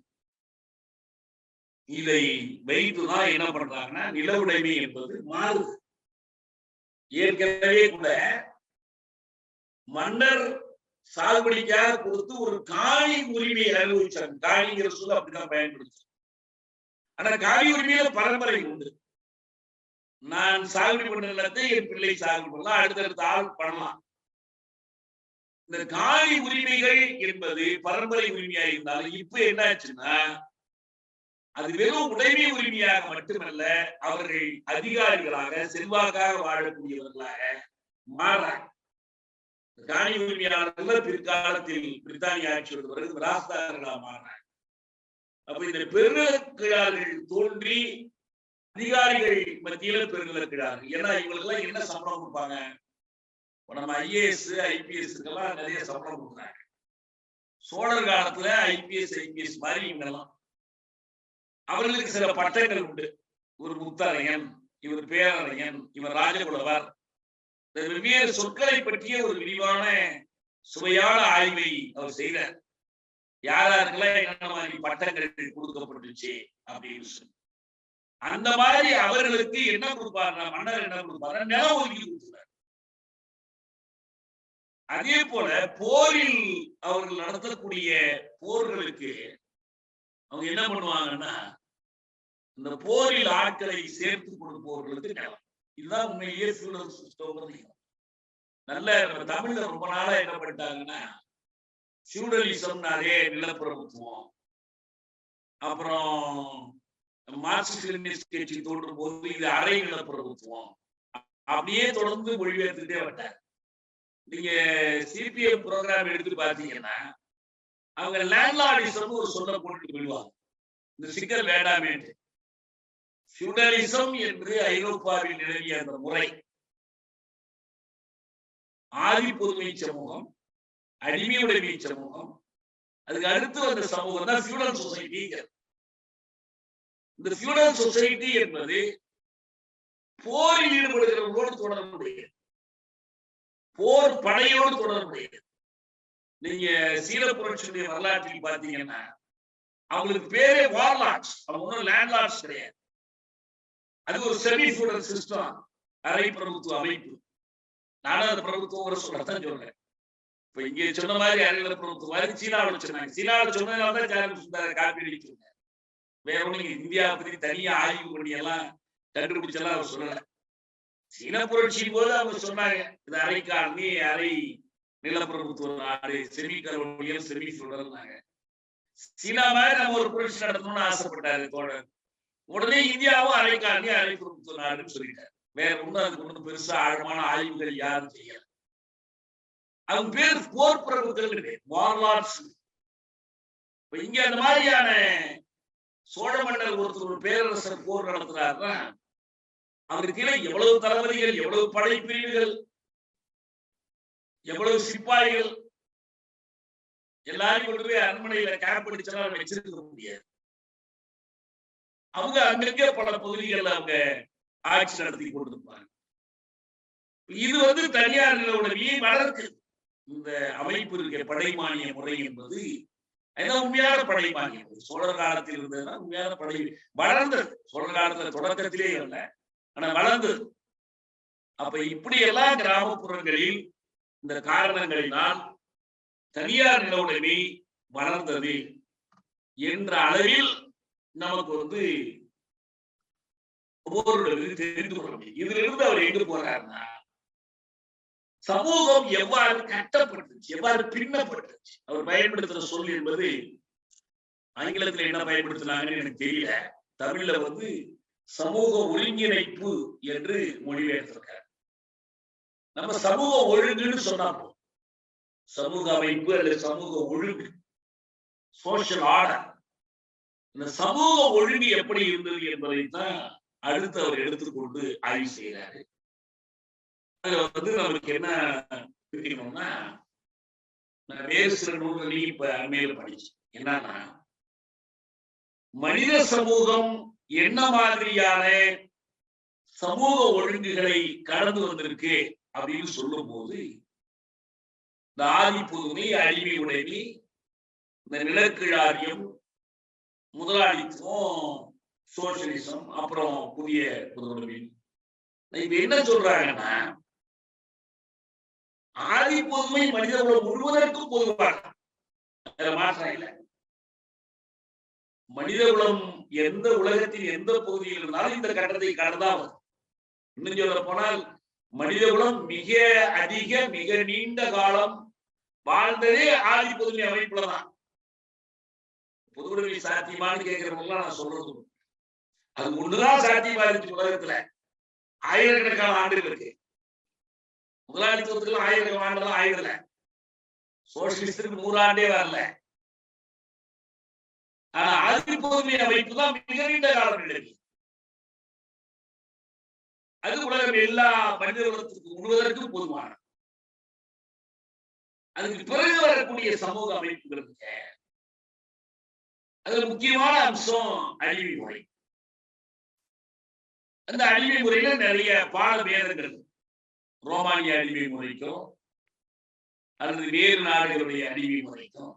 இதை வைத்துதான் என்ன பண்றாங்கன்னா, நில உடைமை என்பது மாறுது. ஏற்கனவே கூட மன்னர் சாகுபடிக்காக கொடுத்து ஒரு காணி உரிமையை அனுபவிச்சாங்க. காணிங்கிற சொல்ல அப்படிதான் பயன்படுத்து. ஆனா காணி உரிமையில பரம்பரை உண்டு. நான் சாகுபடி பண்ண நிலத்தை என் பிள்ளை சாகுபடி பண்ணலாம், அடுத்தடுத்த ஆள் பண்ணலாம். இந்த காணி உரிமைகள் என்பது பரம்பரை உரிமையா இருந்தாலும் இப்ப என்ன ஆச்சுன்னா, அது வெறும் உடைமை உரிமையாக மட்டுமல்ல, அவர்கள் அதிகாரிகளாக செல்வாக்காக வாழக்கூடியவர்களாக மாறாங்க. காணி உரிமையாளர்கள் பிற்காலத்தில் பிரித்தானிய ஆட்சியோடு பிறகு ராஸ்தார்களாக மாறினாங்க. அப்ப இந்த பெருநிலக்கிழார்கள் தோன்றி அதிகாரிகள் மத்தியில பெருநிலக்கிழார்கள். ஏன்னா இவங்களுக்கு எல்லாம் என்ன சம்பளம் கொடுப்பாங்க? நம்ம ஐஏஎஸ் ஐபிஎஸ் நிறைய சம்பளம் கொடுக்குறாங்க. சோழர் காலத்துல ஐபிஎஸ் ஐபிஎஸ் மாதிரி இவங்கெல்லாம் அவர்களுக்கு சில பட்டங்கள் உண்டு. ஒரு முத்தரையன், இவர் பேரரையன், இவர் ராஜகுலவர். வெவ்வேறு சொற்களை பற்றிய ஒரு விரிவான சுவையான ஆய்வை அவர் செய்தார். யாராருக்கெல்லாம் என்ன மாதிரி பட்டங்கள் கொடுக்கப்பட்டுச்சு அப்படின்னு சொல்லி. அந்த மாதிரி அவர்களுக்கு என்ன கொடுப்பாருன்னா, மன்னர் என்ன கொடுப்பாரு, நில ஒதுக்கி கொடுத்தார். அதே போல போரில் அவர்கள் நடத்தக்கூடிய போர்களுக்கு அவங்க என்ன பண்ணுவாங்கன்னா, இந்த போரில் ஆட்களை சேர்த்து கொடுப்பவர்களுக்கு நிலம். இதுதான் உண்மையிலேயே ஃபியூடல் சிஸ்டம். நல்ல தமிழ்ல ரொம்ப நாளா என்ன பண்ணிட்டாங்கன்னா, ஃபியூடலிசம்னாலே நிலப்பிரபுத்துவம். அப்புறம் மார்க்சிஸ்ட் கட்சி தோன்றும் போது இது அரை நிலப்பிரபுத்துவம் அப்படியே தொடர்ந்து மொழிபெயர்த்துட்டே வந்தார். நீங்க சிபிஎம் ப்ரோக்ராம் எடுத்து பாத்தீங்கன்னா, அவங்க லேண்ட்லார்டிசம் ஒரு சொல்ல போட்டு போயிடுவாங்க. இந்த சிக்கல் வேண்டாமே. ஃபியூடலிசம் என்று ஐரோப்பாவில் நிலவிய அந்த முறை, ஆதி பொதுமை சமூகம், அடிமையுடைமை சமூகம், அதுக்கு அடுத்து வந்த சமூகம் தான் ஃபியூடல் சொசைட்டி. இந்த ஃபியூடல் சொசைட்டி என்பது போரில் ஈடுபடுகிறவர்களோடு தொடர்புடையது, போர் படையோடு தொடர்புடையது. நீங்க சீன புரட்சியுடைய வரலாற்றில் பாத்தீங்கன்னா, அவங்களுக்கு பேரே வார்லார்ட்ஸ். அவங்க ஒன்றும் லேண்ட்லார்ட்ஸ் கிடையாது. அது ஒரு செமி ஃபியூடல் சிஸ்டம், அரை பிரபுத்துவ அமைப்பு. நானும் அந்த பிரபுத்துவம் சொல்லத்தான் சொல்றேன். இப்ப இங்க சொன்ன மாதிரி அரைநில பிரபுத்துவ மாதிரி சீனாவில் சொன்னாங்க. சீனாவில் சொன்னதுனால தான் காப்பி அடிச்சிருந்தாங்க. வேற ஒண்ணு இந்தியாவை பத்தி தனியா ஆய்வு பண்ணி எல்லாம் கண்டுபிடிச்செல்லாம் அவர் சொல்லல. சீன புரட்சியின் போது அவங்க சொன்னாங்க, இது அரை காலனி, அரை நிலப்பிரபுத்துவ நாடு, செமி கரோலியல், செமி ஃபியூடல்னாங்க. சீனா மாதிரி நம்ம ஒரு புரட்சி நடத்தணும்னு ஆசைப்பட்டாரு தோழர். உடனே இந்தியாவும் அரை காலனி, அரை பிரபுத்துவ நாடுன்னு சொல்லிட்டாரு. வேற ஒண்ணும் அதுக்கு ஒண்ணும் பெருசா ஆழமான ஆய்வுகள் யாரும் செய்யல. அவங்க பேர் போர் பிரபுக்கள் கிடையாது, வார்லார்ட்ஸ். இப்ப இங்க அந்த மாதிரியான சோழ மன்னர் ஒருத்தர் ஒரு பேரரசர் போர் நடத்துறாருன்னா அவருக்கு கீழே எவ்வளவு தளபதிகள், எவ்வளவு படைப்பிரிவுகள், எவ்வளவு சிப்பாய்கள் எல்லாரும் கொண்டு போய் அரண்மனையில கேம்ப் அடிச்சா வச்சிருக்க முடியாது. அவங்க அங்கங்கே பல பகுதிகளில் அவங்க ஆட்சி நடத்தி கொண்டிருப்பாங்க. இது தனியார் நில உடனே வளர்க்கு. இந்த அமைப்பு இருக்க படைமானிய முறை என்பது உண்மையான படைமானியம். சோழர் காலத்தில் இருந்ததுன்னா உண்மையான படை வளர்ந்தது. சோழர் காலத்துல தொடக்கத்திலே இல்லை, ஆனா வளர்ந்தது. அப்ப இப்படி எல்லாம் கிராமப்புறங்களில் இந்த காரணங்களினால் தனியார் நில உடைமை வளர்ந்தது என்ற அளவில் நமக்கு தெரிந்து கொள்ள முடியும். இதுல இருந்து அவர் எங்க போறாருன்னா, சமூகம் எவ்வாறு கட்டப்பட்டுச்சு, எவ்வாறு பின்னப்பட்டுச்சு. அவர் பயன்படுத்துற சொல் என்பது ஆங்கிலத்தில் என்ன பயன்படுத்தினாங்கன்னு எனக்கு தெரியல. தமிழ்ல சமூக ஒருங்கிணைப்பு என்று மொழிபெயர்த்திருக்காரு. நம்ம சமூக ஒழுங்குன்னு சொன்னா சமூக அமைப்பு அல்லது சமூக ஒழுங்கு, சோசியல் ஆர்டர். இந்த சமூக ஒழுங்கு எப்படி இருந்தது என்பதைத்தான் அடுத்து அவர் எடுத்துக்கொண்டு ஆய்வு செய்கிறாரு. அதுல நமக்கு என்ன தெரியணும்னா, நான் வேறு சில நூல்களையும் இப்ப அண்மையில படிச்சேன். என்னன்னா, மனித சமூகம் என்ன மாதிரியான சமூக ஒழுங்குகளை கடந்து வந்திருக்கு அப்படின்னு சொல்லும் போது, இந்த ஆதி புதுமை, அடிமை உடைமை, இந்த நிலக்கிழாரியம், முதலாளித்துவம், சோசியலிசம், அப்புறம் புதிய புதுமை. இப்ப என்ன சொல்றாங்கன்னா, ஆதி பொதுமை மனித குலம் முழுவதற்கும் பொதுவான மாற்றம் இல்லை. மனித குலம் எந்த உலகத்தில் எந்த பகுதியில் இருந்தாலும் இந்த கட்டத்தை கடந்தான். இன்னும் சொல்ல போனால் மனித குலம் மிக அதிக மிக நீண்ட காலம் வாழ்ந்ததே ஆதி பொதுமை அமைப்புலதான். பொதுவுடைமை சாத்தியமானு கேட்கிறவங்க நான் சொல்றது, அது ஒண்ணுதான் சாத்தியமா இருந்துச்சு உலகத்துல. ஆயிரக்கணக்கான ஆண்டுகள் இருக்கு. முதலாளித்துவத்துக்கு ஆயிரக்கணக்கான ஆண்டுலாம் ஆயிரல, சோசியலிஸ்டுக்கு 100 ஆண்டே வரல. ஆனா ஆதி பொதுமை அமைப்பு தான் மிக நீண்ட காலம் நிலவி. அது உலகம் எல்லா மனித குலத்துக்கு முழுவதற்கும் பொதுவான. அதுக்கு பிறகு வரக்கூடிய சமூக அமைப்புகளுக்கு அதுல முக்கியமான அம்சம் அடிமை முறை. அந்த அடிமை முறையில நிறைய பால பேதங்கள், ரோமானிய அடிமை முறைக்கும் அல்லது வேறு நாடுகளுடைய அடிமை முறைக்கும்,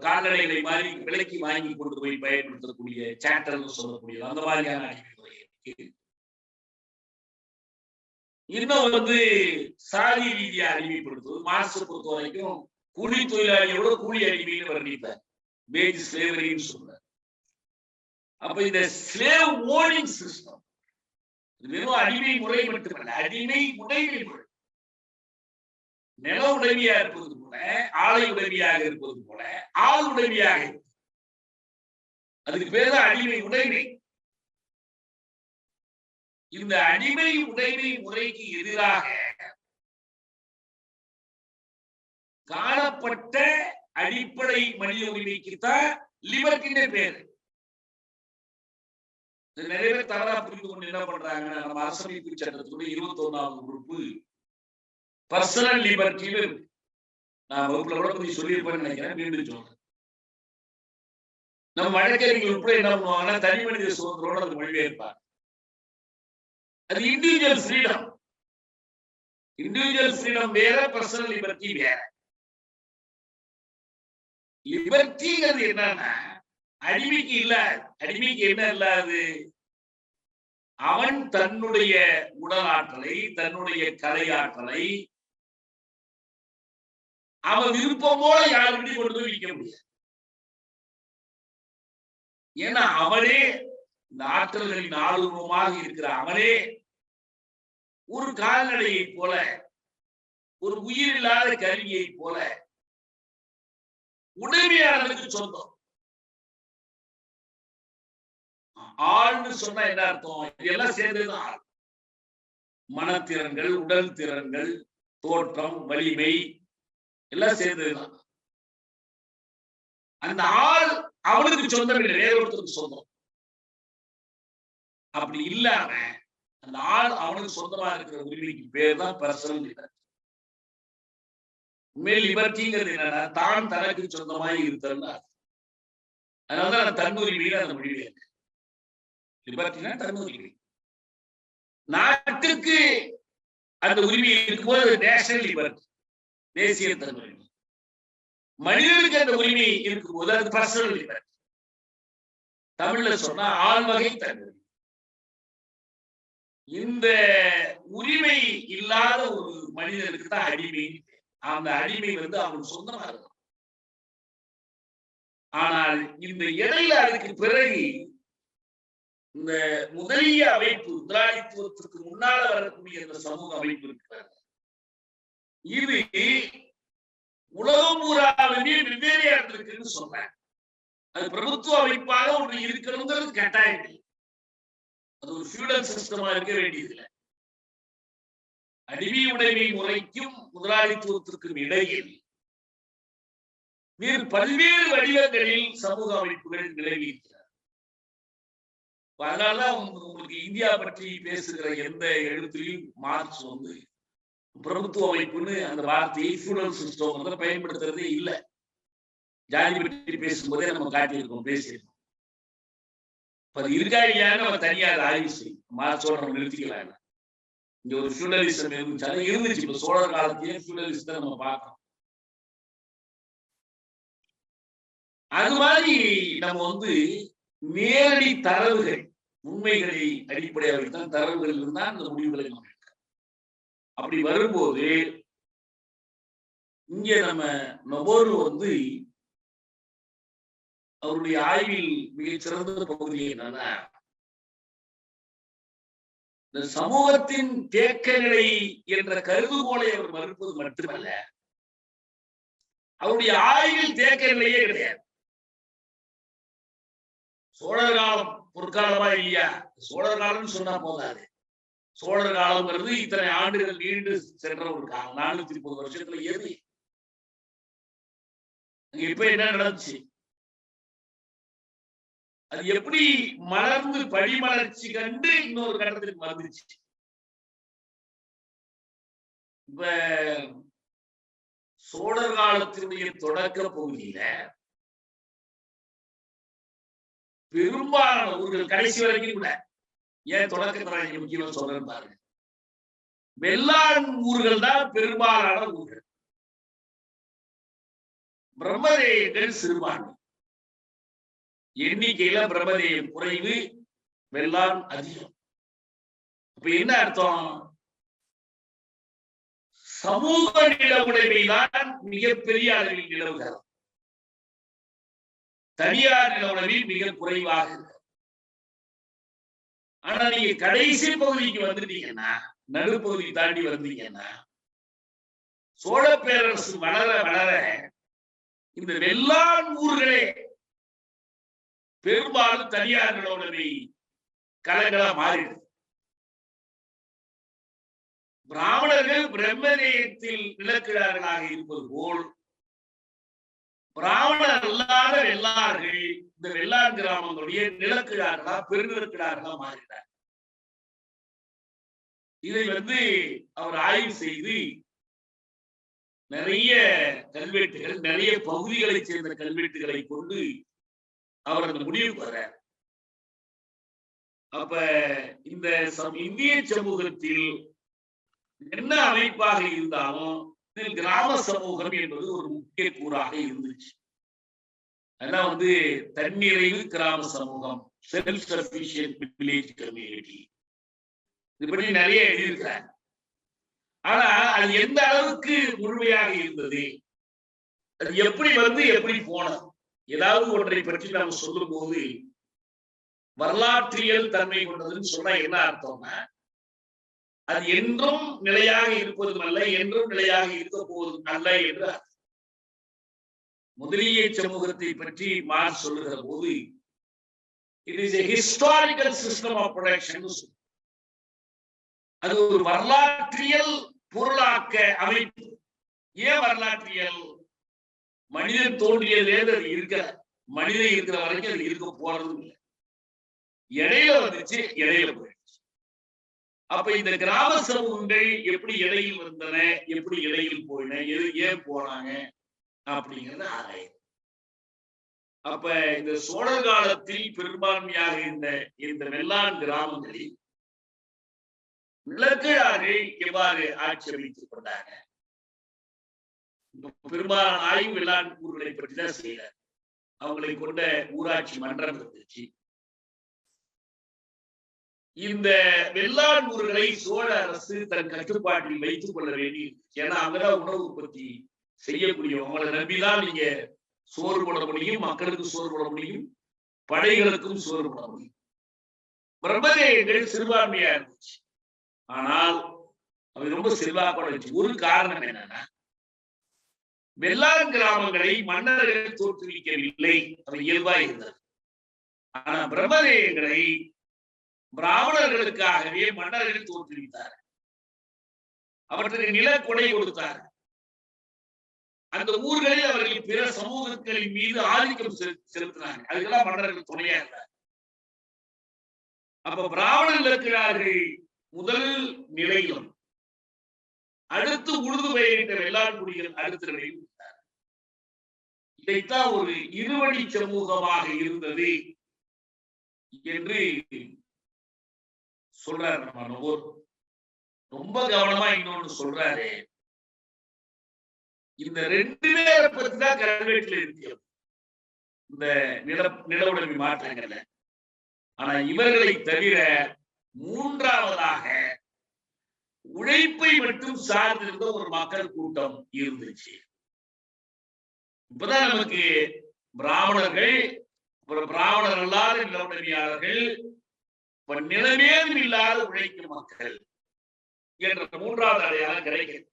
கால்நடைகளை மாதிரி விலைக்கு வாங்கி கொண்டு போய் பயன்படுத்தக்கூடிய சேட்டர்னு சொல்லக்கூடிய அந்த மாதிரியான அடிமை முறை இருக்கு. இன்னும் சாதி ரீதியா அடிமைப்படுத்துவது. மார்க்ஸ் பொறுத்த வரைக்கும் கூலி தொழிலாளியோட கூலி அடிமைன்னு வர்ணிப்பார், வேஜ் ஸ்லேவரின்னு சொல்றார். அப்ப இந்த ஸ்லேவ் ஓனிங் சிஸ்டம் வெறும் அடிமை முறை மட்டுமல்ல, அடிமை உடைமை முறை. நில உதவியா இருப்பது போல, ஆலை உதவியாக இருப்பது போல, ஆள் உதவியாக இருப்பது, அதுக்கு பேர் தான் அடிமை உடைமை. இந்த அடிமை உடைமை முறைக்கு எதிராக காணப்பட்ட அடிப்படை மனித உரிமைக்குத்தான் லிபர்ட்டின்னு பேரு. நிறைய பேர் தவறா புரிந்து கொண்டு என்ன பண்றாங்க, நம்ம அரசமைப்பு சட்டத்துடைய 21வது உறுப்பு பர்சனல் லிபர்ட்டின்னு இருக்கு. நான் வகுப்புல கூட கொஞ்சம் சொல்லியிருப்பேன்னு நினைக்கிறேன், மீண்டும் சொல்றேன். நம்ம வழக்கறிஞர்கள் உட்பட என்ன பண்ணுவாங்கன்னா, தனி மனித சுதந்திரோட அது மொழிபெயர்ப்பாங்க. அது இண்டிவிஜுவல் ஃப்ரீடம். இண்டிவிஜுவல் ஃப்ரீடம் வேற, பர்சனல் லிபர்ட்டி வேற. லிபர்ட்டிங்கிறது என்னன்னா அடிமைக்கு இல்ல. அடிமைக்கு என்ன இல்லாது? அவன் தன்னுடைய உடல் ஆற்றலை, தன்னுடைய கலை ஆற்றலை அவன் விருப்பம் போல யாருக்கிட்டையும் கொண்டு போய் விற்க முடியாது. ஏன்னா அவனே இந்த ஆற்றல்களின் ஆளுநமாக இருக்கிற அவனே ஒரு கால்நடையை போல, ஒரு உயிரில்லாத கருவியை போல உடமையாளருக்கு சொந்தம். ஆள்னு சொன்னா என்ன அர்த்தம்? இதெல்லாம் சேர்ந்ததுதான் ஆள். மனத்திறன்கள், உடல் திறன்கள், தோற்றம், வலிமை எல்லாம் சேர்ந்ததுதான். அந்த ஆள் அவனுக்கு சொந்தம் இல்லை, வேற ஒருத்தருக்கு சொந்தம். அப்படி இல்லாம அந்த ஆள் அவனுக்கு சொந்தமா இருக்கிற உரிமைக்கு பேர் தான் பர்சனல் லிபர்ட்டி. உண்மையில் லிபர்ட்டிங்கிறது என்னன்னா தான் தனக்கு சொந்தமாய் இருத்தல். அதனாலதான் தன்னுரிமையில அந்த மொழி இருக்கு. லிபர்ட்டினா தன்னுரிமை. நாட்டுக்கு அந்த உரிமை இருக்கும்போது நேஷனல் லிபர்ட்டி, தேசிய தன்னுரிமை. மனிதனுக்கு அந்த உரிமை இருக்கும்போது அது பர்சனல் லிபர்ட்டி. தமிழ்ல சொன்னா ஆள்வகை தன்னுரிமை. இந்த உரிமை இல்லாத ஒரு மனிதனுக்கு தான் அடிமை. அந்த அடிமை அவனுக்கு சொந்தமா இருக்கும். ஆனால் இந்த இடையில அதுக்கு பிறகு இந்த முதலிய அமைப்பு, முதலாளித்துவத்திற்கு முன்னால வரக்கூடிய இந்த சமூக அமைப்பு இருக்கிறார். இது உலகம் பூராவுமே வெவ்வேறு இருக்குன்னு சொன்னேன். அது பிரபுத்துவ அமைப்பாக ஒன்று இருக்கணுங்கிறது கட்டாயம். அது ஒரு ஃபியூடல் சிஸ்டமா இருக்க வேண்டியதில்லை. அடிமை உடைமை முறைக்கும் முதலாளித்துவத்திற்கும் இடையில் வேறு பல்வேறு வடிவங்களில் சமூக அமைப்புகள் நிலவி இருக்கிறார். அதனாலதான் உங்களுக்கு இந்தியா பற்றி பேசுகிற எந்த எழுத்திலையும் மார்க்ஸ் பிரபுத்துவ அமைப்புன்னு அந்த வார்த்தையை ஃபியூடல் சிஸ்டம் பயன்படுத்துறதே இல்லை. ஜாதி பற்றி பேசும்போதே நம்ம காட்டியிருக்கோம், பேசியிருக்கோம். அது இருக்கா இல்லையான்னு நம்ம தனியாக ஆய்வு செய்யும். மார்க்ஸோட நம்ம நிறுத்திக்கலாம். இங்க ஒரு ஃபியூடலிசம் இருந்துச்சு. இப்ப சோழர் காலத்திலேயே ஃபியூடலிசத்தை நம்ம பார்க்கிறோம். அது மாதிரி நம்ம நேரடி தரவுகள், உண்மைகளை அடிப்படையாக வைத்தான் தரவுகள் இருந்தால் அந்த முடிவுகளை நம்ம எடுக்கலாம். அப்படி வரும்போது இங்க நம்ம நொபோரு அவருடைய ஆய்வில் மிகச்சிறந்த பகுதி என்னன்னா, இந்த சமூகத்தின் தேக்க நிலை என்ற கருதுகோளை அவர் மறுப்பது மட்டுமல்ல, அவருடைய ஆய்வில் தேக்க நிலையே கிடையாது. சோழர் காலம் பொற்காலமா இல்லையா? சோழர் காலம்னு சொன்னா போதாது. சோழர் காலம்ங்கிறது இத்தனை ஆண்டுகள் நீண்டு சென்ற ஒரு காலம். 430 வருஷத்துல ஏறி இப்ப என்ன நடந்துச்சு? அது எப்படி மலர்ந்து படிமலர்ச்சி கண்டு இன்னொரு கட்டத்திற்கு வந்துருச்சு. இப்ப சோழர் காலத்தினுடைய தொடக்க பகுதியில பெரும்பாலான ஊர்கள், கடைசி வரைக்கும் கூட, ஏன் தொடக்கத்தில் முக்கியமா சொல்றேன்னு பாருங்க, வெள்ளாண் ஊர்கள் தான் பெரும்பாலான ஊர்கள். பிரம்மதேயங்கள் சிறுபான்மை. எண்ணிக்கையில பிரம்மதேயம் குறைவு, வெள்ளாண் அதிகம். அப்ப என்ன அர்த்தம்? சமூக நில உடைமைதான் மிகப்பெரிய அளவில் நிலவுகிறது. தனியார் நில உடைமையில் மிக குறைவாக இருக்கு. ஆனா நீங்க கடைசி பகுதிக்கு வந்துட்டீங்கன்னா, நடுப்பகுதி தாண்டி வந்தீங்கன்னா, சோழ பேரரசு வளர வளர இந்த வெள்ளாண் ஊர்களே பெரும்பாலும் தனியார் நில உடைமை கலங்களா மாறிடுது. பிராமணர்கள் பிரம்மதேயத்தில் நிலக்கிழார்களாக இருப்பது போல் பிராமணர் அல்லாத வெள்ளார்கள் இந்த வெள்ளாண் கிராமங்களுடைய நிலக்கிழார்களா, பெருநிலக்கிழார்களா மாறினார். இதை அவர் ஆய்வு செய்து நிறைய கல்வெட்டுகள், நிறைய பகுதிகளை சேர்ந்த கல்வெட்டுகளை கொண்டு அவர் அந்த முடிவுக்கு வர. அப்ப இந்த இந்திய சமூகத்தில் என்ன அமைப்பாக இருந்தாலும் கிராம சமூகம் என்பது ஒரு முக்கிய கூறாக இருந்துச்சு. அதான் வந்து தன்னிறைவு கிராம சமூகம், செல்ஃப் சஃபிஷியன்ட் வில்லேஜ் கம்யூனிட்டி, இப்படி நிறைய எழுதியிருக்கிறார். ஆனா அது எந்த அளவுக்கு முழுமையாக இருந்தது, அது எப்படி வந்து எப்படி போனது, ஏதாவது ஒன்றை பற்றி நாம் சொல்லும் போது வரலாற்றியல் தன்மை கொண்டதுன்னு சொன்னா என்ன அர்த்தம்னா, அது என்றும் நிலையாக இருப்பதும் அல்ல, என்றும் நிலையாக இருக்க போவதும் அல்ல என்று அர்த்தம். முதலிய சமூகத்தை பற்றி மார்க்ஸ் சொல்லுகிற போது it is a historical system of production. அது ஒரு வரலாற்றியல் பொருளாக்க அமைப்பு. ஏன் வரலாற்றியல்? மனிதன் தோன்றியதுலேருந்து அது இருக்கல, மனிதன் இருக்கிற வரைக்கும் அது இருக்க போறதும் இல்லை. இடையில வந்துச்சு, இடையில போயிடுச்சு. அப்ப இந்த கிராம சமூகங்கள் எப்படி இடையில் வந்தன, எப்படி இடையில் போயின, ஏன் போனாங்க அப்படிங்கிறது ஆராயும். அப்ப இந்த சோழர் காலத்தில் பெரும்பான்மையாக இந்த வெள்ளான் கிராமங்களில் விளக்கிழார்கள் எவ்வாறு ஆட்சி அமைத்துக் கொண்டாங்க, பெரும்பாலான ஆய்வு வெள்ளான் ஊர்களை பற்றி தான் செய்யல. அவங்களை கொண்ட ஊராட்சி மன்றம் இருந்துச்சு. இந்த வெள்ளான் ஊர்களை சோழ அரசு தன் கட்டுப்பாட்டில் வைத்துக் கொள்ள வேண்டி, ஏன்னா அங்கதான் உணவு உற்பத்தி செய்யக்கூடிய, உங்களை நம்பிதான் நீங்க சோறு போட முடியும், மக்களுக்கு சோறு போட முடியும், படைகளுக்கும் சோறு போட முடியும். பிரம்மதேயங்கள் சிறுபான்மையா இருந்துச்சு, ஆனால் அவை ரொம்ப செல்வாக்கோட இருந்துச்சு. ஒரு காரணம் என்னன்னா, வெள்ளான் கிராமங்களை மன்னர்கள் தோற்றுவிக்கவில்லை, அவை இயல்பா இருந்தது. ஆனா பிரம்மதேயங்களை பிராமணர்களுக்காகவே மன்னர்கள் தோற்றுவித்தார், அவர்களுக்கு நில கொடை கொடுத்தார். அந்த ஊர்களில் அவர்கள் பிற சமூகங்களின் மீது ஆதிக்கம் செலுத்தினாங்க, அதுக்கெல்லாம் மன்னர்கள் துணையா இருந்தார். அப்ப பிராமணர்களுக்கு முதல் நிலையிலும் அடுத்து உழுது பயிரிட்ட வெள்ளான் குடிகள் அடுத்த நிலையில் இருந்தார். இதைத்தான் ஒரு இருவழி சமூகமாக இருந்தது என்று சொல்றாரு. நம்ம ரொம்ப கவனமா இன்னொன்னு சொல்றாரு, இந்த ரெண்டு பேரை பத்தி தான் கல்வெட்டுல இருக்கு, இந்த நில உடைமை மாற்றங்கள்ல. ஆனா இவர்களை தவிர மூன்றாவதாக உழைப்பை மட்டும் சார்ந்திருந்த ஒரு மக்கள் கூட்டம் இருந்துச்சு. இப்பதான் நமக்கு பிராமணர்கள், பிராமணர் அல்லாத நில உடைமையாளர்கள், நிலமேதும் இல்லாத உழைக்கும் மக்கள் என்ற மூன்றாவது அடையாளம் கிடைக்கிறது.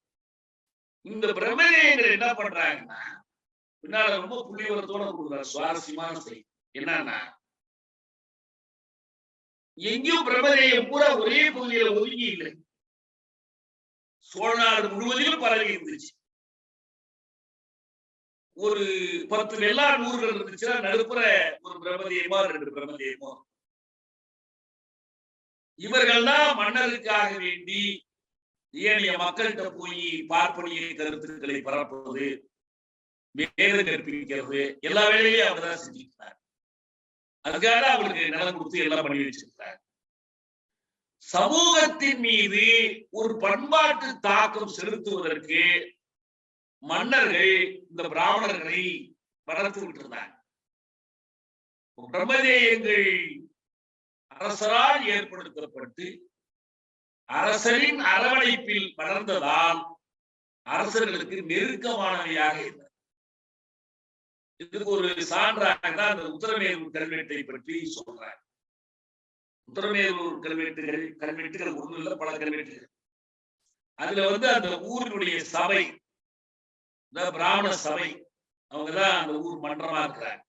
இந்த பிரம்மதேயங்கள் என்ன பண்றாங்கன்னா, பின்னால ரொம்ப புள்ளிவரத்தோட கொடுக்குற சுவாரஸ்யமான செய்தி என்னன்னா, எங்கேயும் பிரம்மதேயம் பூரா ஒரே பகுதியில ஒதுங்கி இல்லை, சோழநாடு முழுவதிலும் பரவி இருந்துச்சு. ஒரு 10 வெள்ளான் ஊர்கள் இருந்துச்சுன்னா நடுப்புற ஒரு பிரம்மதேயமோ 2 பிரம்மதேயமோ. இவர்கள் தான் மன்னருக்காக வேண்டி ஏனைய மக்கள்கிட்ட போய் பார்ப்பனிய கருத்துக்களை பரப்புவது, வேதம் கற்பிக்கிறது, எல்லா வேலையும் அவர் தான் செஞ்சிருக்கிறார். அதுக்காக அவங்களுக்கு நலம் கொடுத்து எல்லாம் பண்ணி வச்சிருக்கிறார். சமூகத்தின் மீது ஒரு பண்பாட்டு தாக்கம் செலுத்துவதற்கு மன்னர்கள் இந்த பிராமணர்களை வளர்த்து விட்டிருந்தாங்க. பிரம்மதேயங்கள் அரசரால் ஏற்படுத்தப்பட்டு அரசரின் அரவணைப்பில் வளர்ந்ததால் அரசர்களுக்கு நெருக்கமானவையாக இருந்தது. இதுக்கு ஒரு சான்றாக தான் அந்த உத்தரமேரூர் கல்வெட்டை பற்றி சொல்றாங்க. உத்தரமேரூர் கல்வெட்டுகள் ஒண்ணு இல்ல, பல கல்வெட்டுகள். அதுல வந்து அந்த ஊரினுடைய சபை, பிராமண சபை, அவங்கதான் அந்த ஊர் மன்றமா இருக்கிறாங்க.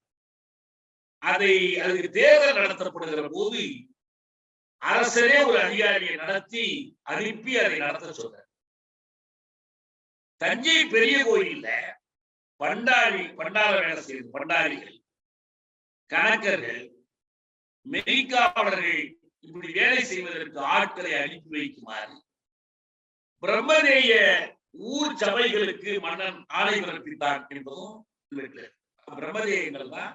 அதுக்கு தேர்தல் நடத்தப்படுகிற போது அரசரே ஒரு அதிகாரியை நடத்தி அனுப்பி அதை நடத்த சொல்றார். தஞ்சை பெரிய கோயில்ல பண்டார வேலை செய்து பண்டாரிகள், கணக்கர்கள், மெய்காவலர்கள் இப்படி வேலை செய்வதற்கு ஆட்களை அனுப்பி வைக்குமாறு பிரம்மதேய ஊர் சபைகளுக்கு மன்னன் ஆணை பிறப்பித்தான் என்பதும் பிரம்மதேயங்கள் தான்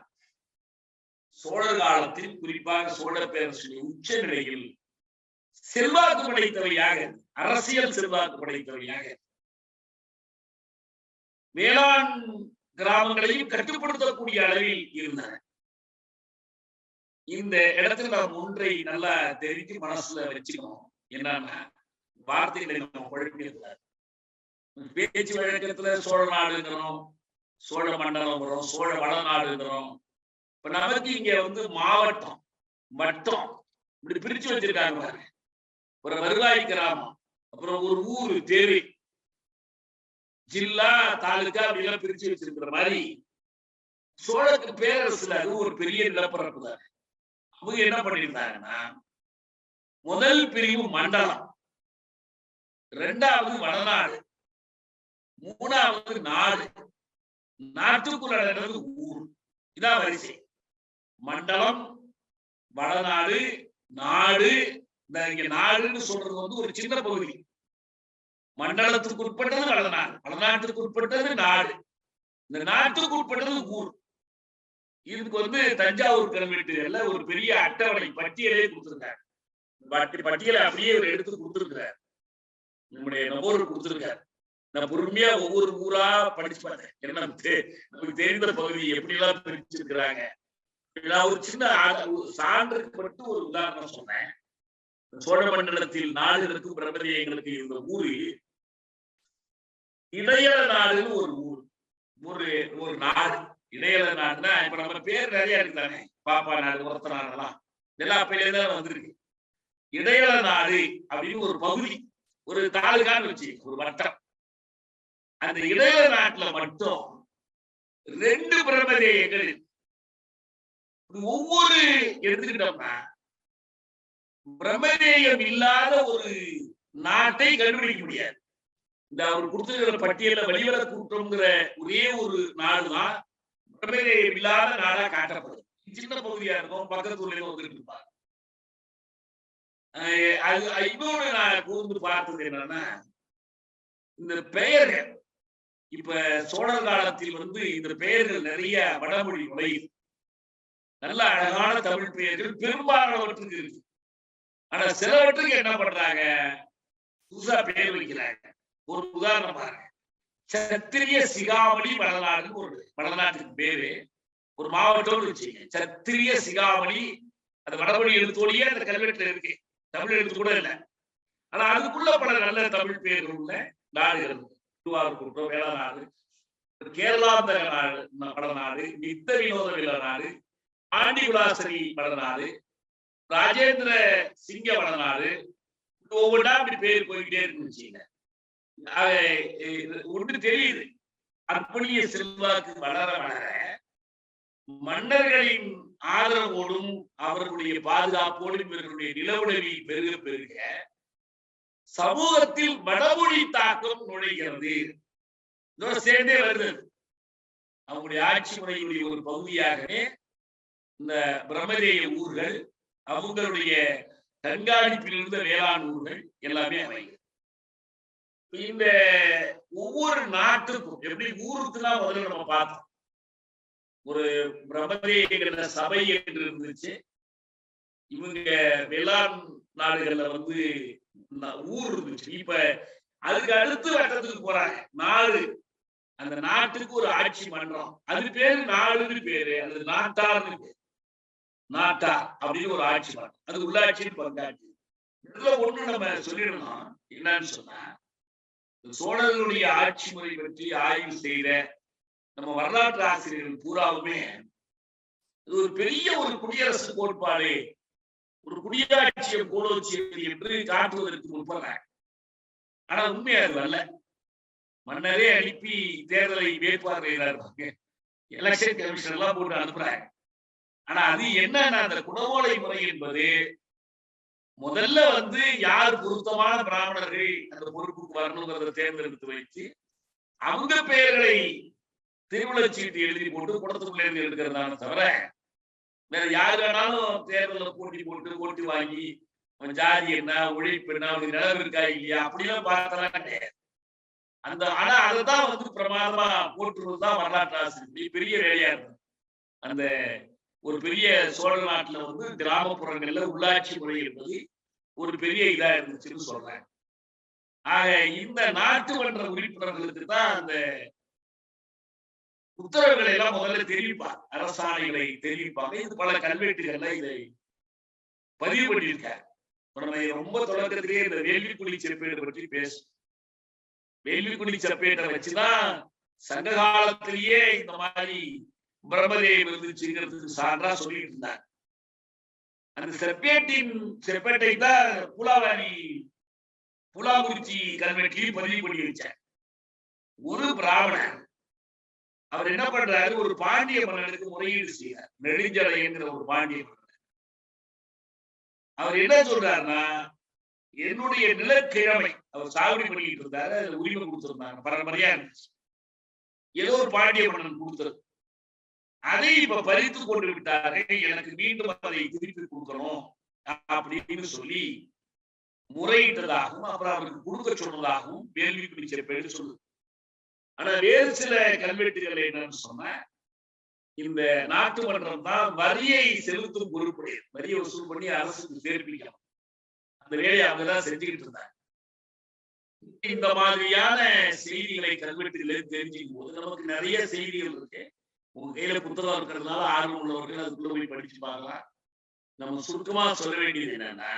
சோழர் காலத்தில், குறிப்பாக சோழர் பேரரசின் உச்ச நிலையில் செல்வாக்கு படைத்தவையாக, அரசியல் செல்வாக்கு படைத்தவையாக, வேளாண் கிராமங்களையும் கட்டுப்படுத்தக்கூடிய அளவில் இருந்தன. இந்த இடத்துல நாம் ஒன்றை நல்லா தெரிஞ்சு மனசுல வச்சுக்கணும். என்னன்னா, வார்த்தைகளை நம்ம குழப்பிடக்கூடாது. பேச்சு வழக்கத்துல சோழ நாடுங்கிறோம், சோழ மண்டலங்கிறோம், சோழ வடநாடுங்கிறோம். இப்ப நமக்கு இங்க வந்து மாவட்டம், வட்டம் இப்படி பிரிச்சு வச்சிருக்காங்க பாருங்க. ஒரு வருவாய் கிராமம், அப்புறம் ஒரு ஊரு, தெரு, ஜில்லா, தாலுகா அப்படிலாம் பிரிச்சு வச்சிருக்கிற மாதிரி சோழக்கு பேரரசுல அது ஒரு பெரிய நிலப்பரப்பு தான். அவங்க என்ன பண்ணிருந்தாங்கன்னா, முதல் பிரிவு மண்டலம், இரண்டாவது வடநாடு, மூணாவது நாடு, நாட்டுக்குள்ள நடந்தது ஊர். இதான் வரிசை. மண்டலம், வடநாடு, நாடு. இங்க நாடுன்னு சொல்றது வந்து ஒரு சின்ன பகுதி. மண்டலத்துக்கு உட்பட்டது வடநாடு, வடநாட்டுக்கு உட்பட்டது நாடு, இந்த நாட்டுக்கு உட்பட்டது ஊர். இதுக்கு வந்து தஞ்சாவூர் கல்வெட்டுல ஒரு பெரிய அட்டவணை பட்டியலே கொடுத்திருக்காங்க. பட்டியலை அப்படியே ஒரு எடுத்து கொடுத்திருக்கிறார். நம்முடைய நபர் கொடுத்திருக்காரு. நான் பொறுமையா ஒவ்வொரு ஊரா படிச்சு பார்த்தேன். ஏன்னா நமக்கு தெரிந்த பகுதி எப்படி எல்லாம் பிரிச்சிருக்கிறாங்க. நான் ஒரு சின்ன சான்றுக்கு மட்டும் ஒரு உதாரணம் சொன்னேன். சோழ மண்டலத்தில் நாடுகளுக்கும் பிரபதியங்களுக்கு இருந்த ஊரு இடையல நாடுன்னு ஒரு ஊர், ஒரு நாடு. இடையல நாடுனா இப்ப நம்ம பேர் நிறைய இருக்குதானே, பாப்பா நாடு, ஒருத்த நாடுலாம் இதெல்லாம் அப்பையில வந்திருக்கு. இடையல நாடு அப்படின்னு ஒரு பகுதி, ஒரு தாலுகான்னு வச்சு ஒரு வட்டம். அந்த இடையல நாட்டுல மட்டும் 2 பிரபதேயங்கள். ஒவ்வொரு எடுத்துக்கிட்டோம்னா பிரம்மதேயம் இல்லாத ஒரு நாட்டை கண்டுபிடிக்க முடியாது. இந்த அவர் கொடுத்திருக்கிற பட்டியல வழிவர கூட்டம்ங்கிற ஒரே ஒரு நாடுதான் பிரம்மதேயம் இல்லாத நாடா காட்டப்படுது. சின்ன பகுதியா இருக்கும், பக்கத்து ஊர்ல வந்துட்டு இருப்பாங்க. இன்னொன்னு நான் கூர்ந்து பார்த்தது என்னன்னா, இந்த பெயர்கள் இப்ப சோழர் காலத்தில் வந்து இந்த பெயர்கள் நிறைய வடமொழி நுழையுது. நல்ல அழகான தமிழ் பெயர்கள் பெரும்பாலானவற்றுக்கு இருக்கு. ஆனா சிலவற்றுக்கு என்ன பண்றாங்க, புதுசா பெயர் வைக்கிறாங்க. ஒரு உதாரணம் பாருங்க, சத்திரிய சிகாமணி வடநாடுன்னு ஒரு வடநாட்டுக்கு பேரு, ஒரு மாவட்டம் வச்சுங்க. சத்திரிய சிகாமணி, அது வடமொழி எழுத்தோடையே அந்த கல்வெட்டுல இருக்கு, தமிழ் எழுத்து கூட இல்லை. ஆனா அதுக்குள்ள பல நல்ல தமிழ் பெயர்கள் உள்ள நாடுகள், திருவாரூர், வேளநாடு, கேரளாந்தக நாடு, வடநாடு, நித்த வினோத விளநாடு, ஆண்டி விலாசரி வடநாடு, ராஜேந்திர சிங்க வடநாடு, ஒவ்வொன்றா அப்படி பேர் போய்கிட்டே இருக்குன்னு. ஒன்று தெரியுது, அர்ப்பணிய செல்வாக்கு வளர வளர மன்னர்களின் ஆதரவோடும் அவர்களுடைய பாதுகாப்போடும் இவர்களுடைய நிலவுடவி பெருக பெருக சமூகத்தில் வடமொழி தாக்கம் நுழைகிறது. இதோட சேர்ந்தே வருது. அவங்களுடைய ஆட்சி முறையுடைய ஒரு பகுதியாகவே இந்த பிரம்மதேய ஊர்கள், அவங்களுடைய கண்காணிப்பில் இருந்த வேளாண் ஊர்கள் எல்லாமே அமைகிறது. இந்த ஒவ்வொரு நாட்டுக்கும் எப்படி ஊருக்குதான் முதல்ல நம்ம பார்த்தோம். ஒரு பிரம்மதேய சபை என்று இருந்துச்சு. இவங்க வேளாண் நாடுகள்ல வந்து ஊர் இருந்துச்சு. இப்ப அதுக்கு அடுத்த வட்டத்துக்கு போறாங்க, நாடு. அந்த நாட்டுக்கு ஒரு ஆட்சி மன்றம், அது பேரு நாடுன்னு பேரு, அது நாட்டார்னு பேரு. நாட்டார் அப்படின்னு ஒரு ஆட்சி மன்றம், அது உள்ளாட்சி பங்காட்சி. இதுல ஒண்ணு நம்ம சொல்லிடணும், என்னன்னு சொன்னா, சோழர்களுடைய ஆட்சி முறை பற்றி ஆய்வு செய்த நம்ம வரலாற்று ஆசிரியர்கள் பூராவுமே இது ஒரு பெரிய ஒரு குடியரசு கோட்பாடு, ஒரு குடியாட்சியை கோலோச்சியது என்று காட்டுவதற்கு முற்படுறாங்க. ஆனா உண்மையா அது அல்ல. மன்னரே அனுப்பி தேர்தலை வேட்பாளர் எலெக்ஷன் கமிஷன் எல்லாம் போட்டு அனுப்புறாங்க. ஆனா அது என்னன்னா, அந்த குடவோலை முறை என்பது முதல்ல வந்து யார் பொருத்தமான பிராமணர்கள் அந்த பொறுப்புக்கு வரணுங்கிறத தேர்ந்தெடுத்து வைத்து அவங்க பெயர்களை திருமண சீட்டு எழுதி போட்டு குடத்துக்குள்ள இருந்து எடுக்கிறதான தவிர வேற யாரு வேணாலும் தேர்தலில் போட்டி போட்டு ஓட்டு வாங்கி ஜாதி என்ன, உழைப்பு என்ன, அவனுக்கு நிலவு இருக்கா இல்லையா அப்படிலாம் பார்த்தலாம் கிடையாது. அந்த ஆனா அதைதான் வந்து பிரமாதமா போட்டுறதுதான் வரலாற்று ஆசிரியர் பெரிய வேலையா இருக்கு. அந்த ஒரு பெரிய சோழ நாட்டுல வந்து கிராமப்புறங்கள்ல உள்ளாட்சி முறை என்பது ஒரு பெரிய இதா இருந்துச்சுன்னு சொல்றேன். ஆக இந்த நாட்டு மன்ற உறுப்பினர்களுக்கு தான் அந்த உத்தரவுகளை எல்லாம் முதல்ல தெரிவிப்பார், அரசாணைகளை தெரிவிப்பாங்க. இது பல கல்வெட்டுகள்ல இதை பதிவு பண்ணியிருக்காரு. நம்ம ரொம்ப தொடக்கத்திலேயே இந்த வேள்விக்குழி செப்பேடு பற்றி பேசும். வேள்விக்குழி செப்பேட்டை வச்சுதான் சங்க காலத்திலேயே இந்த மாதிரி பிரம்மதேவம் இருந்துச்சுங்கிறதுக்கு சான்றா சொல்லிட்டு இருந்தார். அந்த செப்பேட்டை தான் புலாங்குறிச்சி கல்வெட்டிலையும் பதிவு பண்ணி வச்சார். ஒரு பிராமணர் அவர் என்ன பண்றாரு, ஒரு பாண்டிய மன்னனுக்கு முறையீடு செய்யறார். நெடுஞ்சடை என்கிற ஒரு பாண்டிய மன்னன். அவர் என்ன சொல்றாருன்னா, என்னுடைய நிலக்கிழமை அவர் சாகுபடி பண்ணிட்டு இருந்தாரு, அதுல உரிமை கொடுத்திருந்தாங்க, பரம்பரையா இருந்துச்சு. ஏதோ ஒரு பாண்டிய மன்னன் கொடுத்தது, அதை இப்ப பறித்து கொண்டு விட்டாரு, எனக்கு மீண்டும் அதை திருப்பி கொடுக்கணும் அப்படின்னு சொல்லி முறையிட்டதாகவும் அப்புறம் அவருக்கு கொடுக்க சொன்னதாகவும் வேள்விக்குழி செப்பேடு சொல்லுது. ஆனா வேறு சில கல்வெட்டுகள் என்னன்னு சொன்ன, இந்த நாட்டு மன்றம் தான் வரியை செலுத்தும் பொறுப்புடைய, வரியை வசூல் பண்ணி அரசுக்கு சேர்ப்பிக்கணும், அந்த வேலையை அவங்கதான் செஞ்சுக்கிட்டு இருந்தாங்க. இந்த மாதிரியான செய்திகளை கல்வெட்டுகளை தெரிஞ்சுக்கும் போது நமக்கு நிறைய செய்திகள் இருக்கு. உங்க கையில புத்தகம் இருக்கிறதுனால ஆர்வம் உள்ளவர்கள் அதுக்குள்ள போய் படிச்சு பார்க்கலாம். நம்ம சுருக்கமா சொல்ல வேண்டியது என்னன்னா,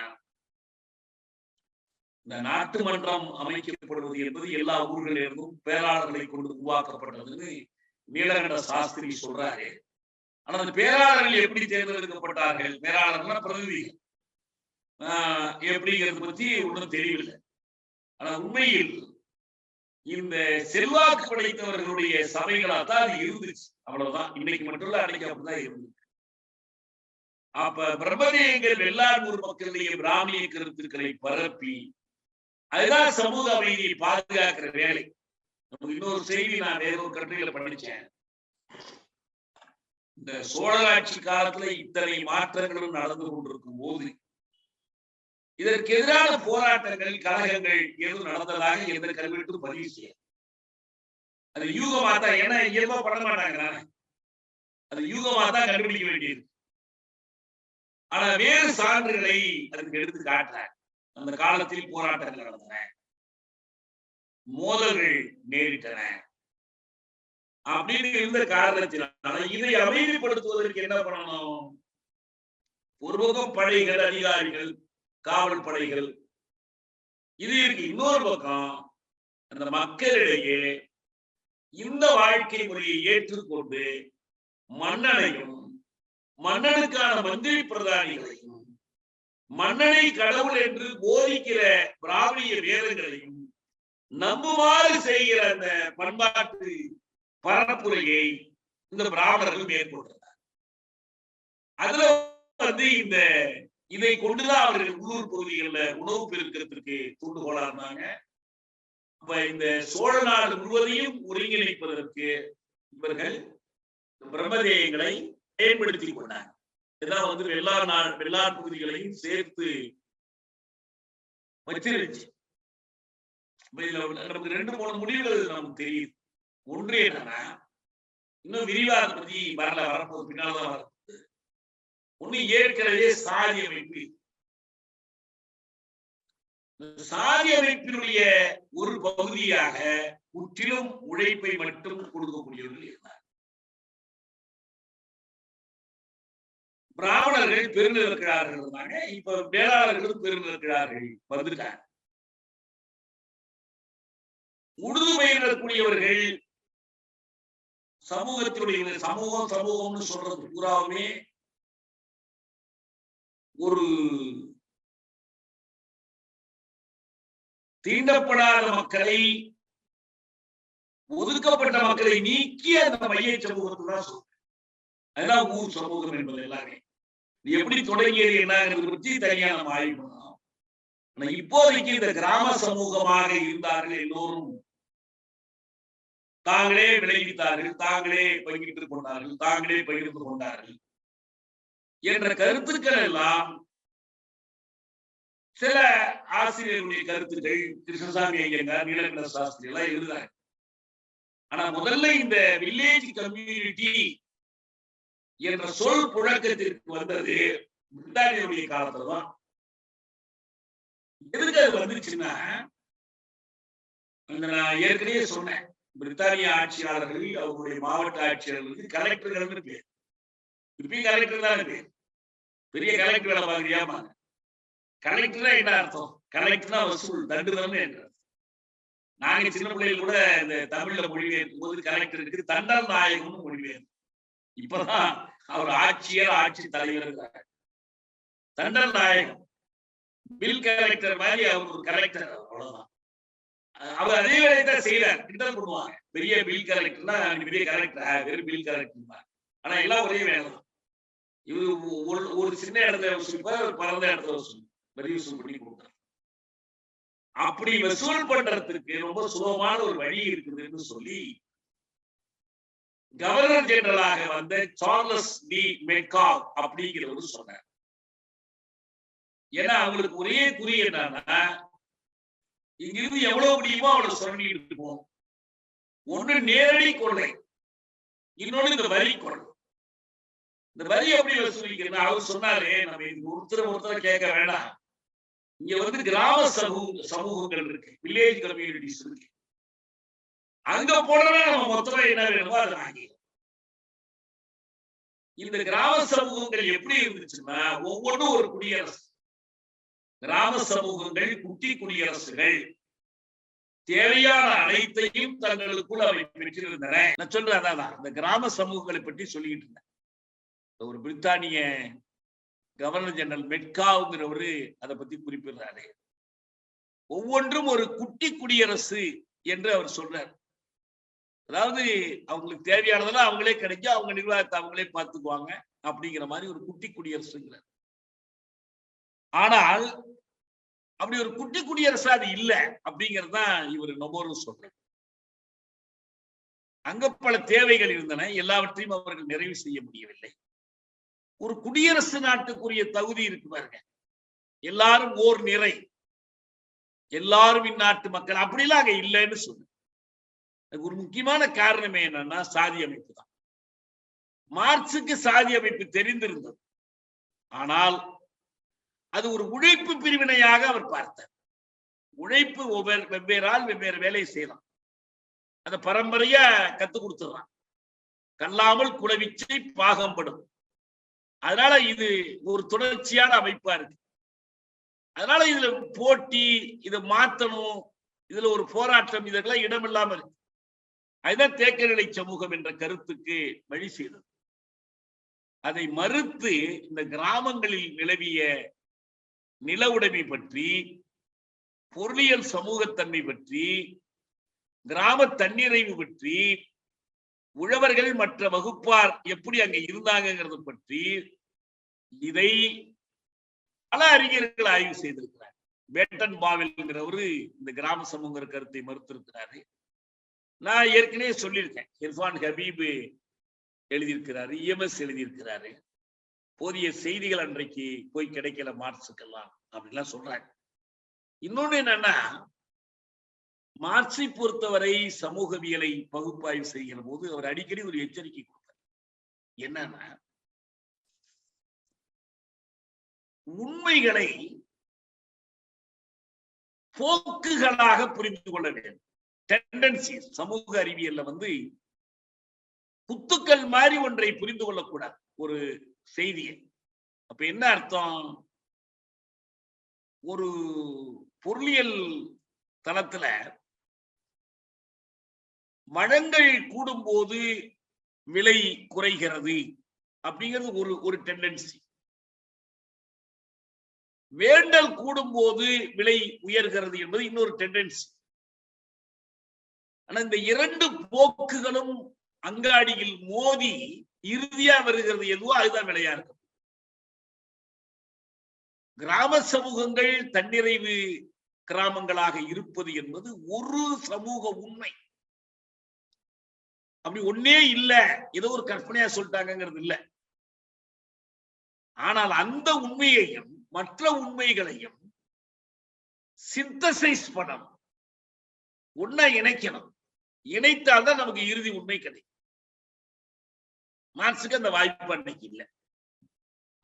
இந்த நாட்டு மன்றம் அமைக்கப்படுவது என்பது எல்லா ஊர்களிலிருந்தும் பேராளர்களை கொண்டு உருவாக்கப்பட்டதுன்னு நீலகண்ட சாஸ்திரி சொல்றாரு. ஆனா அந்த பேராளர்கள் எப்படி தேர்ந்தெடுக்கப்பட்டார்கள், பேராளர்கள் பிரதிநிதிகள் எப்படிங்கிறது பத்தி ஒன்றும் தெரியவில்லை. ஆனா உண்மையில் இந்த செல்வாக்கு படைத்தவர்களுடைய சபைகளா தான் அது இருந்துச்சு, அவ்வளவுதான். இன்னைக்கு மட்டும் இல்ல, அன்னைக்கு அப்படிதான் இருந்துச்சு. அப்ப பிரம்மதேயங்கள் வெள்ளார்மூர் மக்களுடைய பிராமணிய கருத்துக்களை பரப்பி அதுதான் சமூக அமைதியை பாதுகாக்கிற வேலை. நமக்கு இன்னொரு செய்தி நான் வேற ஒரு கட்டுரையில படிச்சேன். இந்த சோழராட்சி காலத்துல இத்தனை மாற்றங்களும் நடந்து கொண்டிருக்கும் போது இதற்கு எதிரான போராட்டங்கள், கழகங்கள் எதுவும் நடந்ததாக எந்த கல்வெட்டும் பதிவு செய்ய, அது யூகமா தான். ஏன்னா இயல்பா பண்ண மாட்டாங்க, அது யூகமா தான் கண்டுபிடிக்க வேண்டியது. ஆனா வேறு சான்றுகளை அதுக்கு எடுத்து காட்டுறாங்க. அந்த காலத்தில் போராட்டங்கள் நடந்தன, மோதல்கள் நேரிட்டன அப்படின்னு இருந்த காரணத்தினால இதை அமைதிப்படுத்துவதற்கு என்ன பண்ணணும்? ஒரு பக்கம் படைகள், அதிகாரிகள், காவல் படைகள் இது இருக்கு. இன்னொரு பக்கம் அந்த மக்களிடையே இந்த வாழ்க்கை முறையை ஏற்றுக்கொண்டு மன்னனையும் மன்னனுக்கான மந்திரி பிரதானிகளையும் மன்னனை கடவுள் என்று போதிக்கிற பிராமணிய வேதங்களையும் நம்புமாறு செய்கிற அந்த பண்பாட்டு பரப்புரையை இந்த பிராமணர்கள் மேற்கொண்டார். அதுல இந்த இதை கொண்டுதான் அவர்கள் உள்ளூர் பகுதிகளில் உணவு பெருக்கிறதுக்கு தூண்டுகோலா இருந்தாங்க. அப்ப இந்த சோழ நாடு முழுவதையும் ஒருங்கிணைப்பதற்கு இவர்கள் பிரம்மதேயங்களை பயன்படுத்திக் கொண்டாங்க. இதான் வெள்ளார் பகுதிகளையும் சேர்த்து வச்சிருச்சு. நமக்கு 2-3 முடிவுகள் நமக்கு தெரியுது. ஒன்று என்னன்னா, இன்னும் விரிவாக பத்தி வரப்போது, பின்னால்தான் வரப்போகுது. ஒண்ணு ஏற்கனவே சாதி அமைப்பு, சாதி அமைப்பினுடைய ஒரு பகுதியாக முற்றிலும் உழைப்பை மட்டும் கொடுக்கக்கூடியவர்கள் இருந்தார். பிராமணர்கள் பெருநிலக்கிறார்கள் இருந்தாங்க, இப்ப வேளாளர்களும் பெருநிலக்கிறார்கள் வந்துட்டாங்க. உழுது பயிரிடக்கூடியவர்கள் சமூகத்தினுடைய சமூகம்னு சொல்றது பூராவுமே ஒரு தீண்டப்படாத மக்களை, ஒதுக்கப்பட்ட மக்களை நீக்கி அந்த மைய சமூகத்துல தான் சொல்றேன். அதுதான் ஊர் சமூகம் என்பது. எல்லாமே எப்படி தொடங்கியது என்னங்கிறது பற்றி தனியா நம்ம ஆய்வு பண்ணலாம். ஆனா இப்போதைக்கு இந்த கிராம சமூகமாக இருந்தார்கள். எல்லோரும் தாங்களே விளைவித்தார்கள், தாங்களே பங்கிட்டு கொண்டார்கள், தாங்களே பகிர்ந்து கொண்டார்கள் என்ற கருத்துக்கள் எல்லாம் சில ஆசிரியர்களுடைய கருத்துக்கள், கிருஷ்ணசாமி ஐயங்கார், நீலகண்ட சாஸ்திரி எல்லாம் எழுதுறாங்க. ஆனா முதல்ல இந்த வில்லேஜ் கம்யூனிட்டி என்ற சொல் புழக்கத்திற்கு வந்தது பிரித்தானியருடைய காலத்துலதான். எதுக்கு அது வந்துச்சுன்னா, நான் ஏற்கனவே சொன்னேன், பிரித்தானிய ஆட்சியாளர்கள் அவருடைய மாவட்ட ஆட்சியாளர்களுக்கு கலெக்டர்கள் பேர். இப்பயும் கலெக்டர் தான் பேர். பெரிய கலெக்டர் வேலை பாக்குறியாமா? கலெக்டர் என்ன அர்த்தம்? கலெக்டர்னா வசூல் தண்டுதல் என்று. நாங்க சின்ன பிள்ளைகள் கூட இந்த தமிழ்ல மொழிபெயர்க்கும் போது கலெக்டருக்கு தண்டல் நாயகம்னு மொழிபெயர்க்கும். இப்பதான் அவர் ஆட்சியர், ஆட்சி தலைவர். தண்டல் நாயகம் பில் கலெக்டர் மாதிரி அவர் ஒரு கலெக்டர், அவ்வளவுதான். அவர் அதே வேலையை தான் செய்யறாரு. கிண்டல் பண்ணுவாங்க, பெரிய பில் கலெக்டர்னா பெரிய கலெக்டர், வெறும் பில் கலெக்டர். ஆனா எல்லாம் ஒரே வேலை தான். இவரு ஒரு சின்ன இடத்துல வசூலிப்பார், ஒரு பரந்த இடத்துல வரி வசூல் பண்ணி கொடுத்தார். அப்படி வசூல் பண்றதுக்கு ரொம்ப சுலபமான ஒரு வழி இருக்குதுன்னு சொல்லி கவர்னர் ஜெனரலாக வந்த சார்லஸ் டி மெட்காவ் அப்படிங்கிறவர் சொன்னார். ஏன்னா அவங்களுக்கு ஒரே குறி என்னன்னா, இங்கிருந்து எவ்வளவு முடியுமோ அவ்வளவு சுரண்டிட்டு இருப்போம். ஒண்ணு நேரடி கொள்ளை, இன்னொன்னு இந்த வரி கொள்ளை. இந்த வரி எப்படி வசூலிக்கிறது? அவர் சொன்னாரு, நம்ம ஒருத்தர் கேட்க வேண்டாம். இங்க வந்து கிராம சமூகங்கள் இருக்கு, வில்லேஜ் கம்யூனிட்டிஸ் இருக்கு. அங்க போனா நம்ம மொத்தமா என்ன வேணுமோ அதை வாங்கிடும். இந்த கிராம சமூகங்கள் எப்படி இருந்துச்சுன்னா, ஒவ்வொன்றும் ஒரு குடியரசு. கிராம சமூகங்கள் குட்டி குடியரசுகள், தேவையான அனைத்தையும் தங்களுக்குள் அவை பெற்றிருந்தன. நான் சொல்றேன், அதான் இந்த கிராம சமூகங்களை பற்றி சொல்லிட்டு இருந்தேன். ஒரு பிரித்தானிய கவர்னர் ஜெனரல் மெட்காவுங்கிறவரு அதை பத்தி குறிப்பிடுறாரு. ஒவ்வொன்றும் ஒரு குட்டி குடியரசு என்று அவர் சொல்றார். அதாவது அவங்களுக்கு தேவையானதெல்லாம் அவங்களே கிடைக்கும், அவங்க நிர்வாகத்தை அவங்களே பார்த்துக்குவாங்க அப்படிங்கிற மாதிரி ஒரு குட்டி குடியரசுங்கிறார். ஆனால் அப்படி ஒரு குட்டி குடியரசு அது இல்ல அப்படிங்கிறது தான் இவர் நொபோரு சொல்றார். அங்க பல தேவைகள் இருந்தன, எல்லாவற்றையும் அவர்கள் நிறைவு செய்ய முடியவில்லை. ஒரு குடியரசு நாட்டுக்குரிய தகுதி இருக்கு பாருங்க, எல்லாரும் ஓர் நிறை, எல்லாரும் இந்நாட்டு மக்கள், அப்படிலாம் அங்க இல்லைன்னு சொன்ன. ஒரு முக்கியமான காரணம் என்னன்னா சாதி அமைப்பு தான். மார்க்சுக்கு சாதி அமைப்பு தெரிந்திருந்தது, ஆனால் அது ஒரு உழைப்பு பிரிவினையாக அவர் பார்த்தார். உழைப்பு வெவ்வேறால் வெவ்வேறு வேலையை செய்யலாம், அதை பரம்பரையா கத்து கொடுத்துடலாம். கல்லாமல் குலவிச்சை பாகம்படும். அதனால இது ஒரு தொடர்ச்சியான அமைப்பா இருக்கு. அதனால இதுல போட்டி, இதை மாற்றணும், இதுல ஒரு போராட்டம், இதெல்லாம் இடம் இல்லாம இருக்கு. அதுதான் தேக்கநிலை சமூகம் என்ற கருத்துக்கு வழி செய்தது. அதை மறுத்து இந்த கிராமங்களில் நிலவிய நில உடைமை பற்றி, பொருளியல் சமூகத்தன்மை பற்றி, கிராம தன்னிறைவு பற்றி, உழவர்கள் மற்ற வகுப்பார் எப்படி அங்க இருந்தாங்கிறது பற்றி இதை பல அறிஞர்கள் ஆய்வு செய்திருக்கிறார். பேட்டன் பாவெல்ங்கிறவரு இந்த கிராம சமூக கருத்தை மறுத்திருக்கிறாரு. நான் ஏற்கனவே சொல்லியிருக்கேன், இர்ஃபான் ஹபீப் எழுதியிருக்கிறாரு, EMS எழுதியிருக்கிறாரு. போதிய செய்திகள் அன்றைக்கு போய் கிடைக்கல மார்க்சுக்கெல்லாம் அப்படின்லாம் சொல்றாங்க. இன்னொன்னு என்னன்னா, மார்க்சை பொறுத்தவரை சமூகவியலை பகுப்பாய்வு செய்கிற போது அவர் அடிக்கடி ஒரு எச்சரிக்கை கொடுத்தார். என்னன்னா, உண்மைகளை போக்குகளாக புரிந்து கொள்ள வேண்டும். டெண்டன்சி சமூக அறிவியல்ல வந்து குத்துக்கள் மாதிரி ஒன்றை புரிந்து கொள்ளக்கூடாது ஒரு செய்தியை. அப்ப என்ன அர்த்தம்? ஒரு பொருளியல் தளத்துல வளங்கள் கூடும் போது விலை குறைகிறது அப்படிங்கிறது ஒரு டெண்டன்சி. வேண்டல் கூடும் போது விலை உயர்கிறது என்பது இன்னொரு டெண்டன்சி. ஆனா இந்த இரண்டு போக்குகளும் அங்காடியில் மோதி இறுதியா வருகிறது எதுவோ அதுதான் விலையா இருக்கும். கிராம சமூகங்கள் தன்னிறைவு கிராமங்களாக இருப்பது என்பது ஒரு சமூக உண்மை. அப்படி ஒன்னே இல்ல, ஏதோ ஒரு கற்பனையா சொல்லிட்டாங்கிறது இல்ல. ஆனால் அந்த உண்மையையும் மற்ற உண்மைகளையும் சிந்தசைஸ் பண்ணணும், ஒன்னா இணைக்கணும். இணைத்தால்தான் நமக்கு இறுதி உண்மை கிடைக்கும். மார்க்சுக்கு அந்த வாய்ப்பு அன்னைக்கு இல்லை.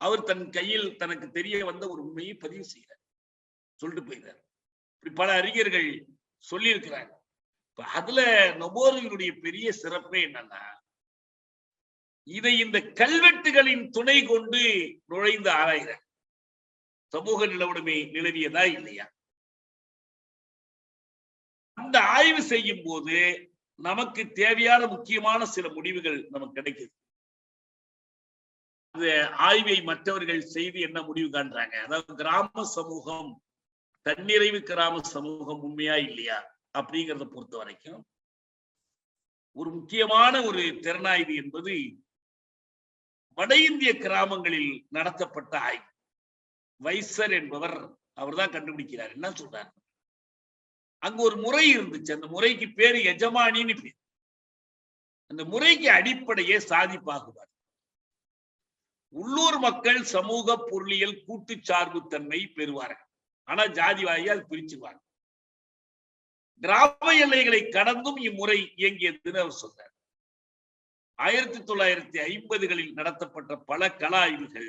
அவர் தன் கையில் தனக்கு தெரிய வந்த ஒரு உண்மையை பதிவு செய்கிறார், சொல்லிட்டு போயிறார். இப்படி பல அறிஞர்கள் சொல்லி இருக்கிறாங்க. அதுல நொபோருவினுடைய பெரிய சிறப்பே என்னன்னா, இதை இந்த கல்வெட்டுகளின் துணை கொண்டு நுழைந்து ஆராய்ற சமூக நிலவுடைமை நிலவியதா இல்லையா, அந்த ஆய்வு செய்யும் போது நமக்கு தேவையான முக்கியமான சில முடிவுகள் நமக்கு கிடைக்குது. அந்த ஆய்வை மற்றவர்கள் செய்து என்ன முடிவு காண்றாங்க, அதாவது கிராம சமூகம் தன்னிறைவு கிராம சமூகம் உண்மையா இல்லையா அப்படிங்கிறத பொறுத்த வரைக்கும் ஒரு முக்கியமான ஒரு திறனாய்வு என்பது வட இந்திய கிராமங்களில் நடத்தப்பட்ட ஆய்வு. வைசர் என்பவர் அவர்தான் கண்டுபிடிக்கிறார். என்ன சொல்றார், அங்க ஒரு முறை இருந்துச்சு, அந்த முறைக்கு பேரு எஜமானின்னு பேர். அந்த முறைக்கு அடிப்படையே சாதி பாகுபாடு. உள்ளூர் மக்கள் சமூக பொருளியல் கூட்டு சார்பு தன்மை பெறுவார்கள், ஆனா ஜாதி வாரியால் பிரிச்சுவாங்க. கிராம எல்லைகளை கடந்தும் இம்முறை இயங்கியதுன்னு அவர் சொல்றார். 1950களில் நடத்தப்பட்ட பல கள ஆய்வுகள்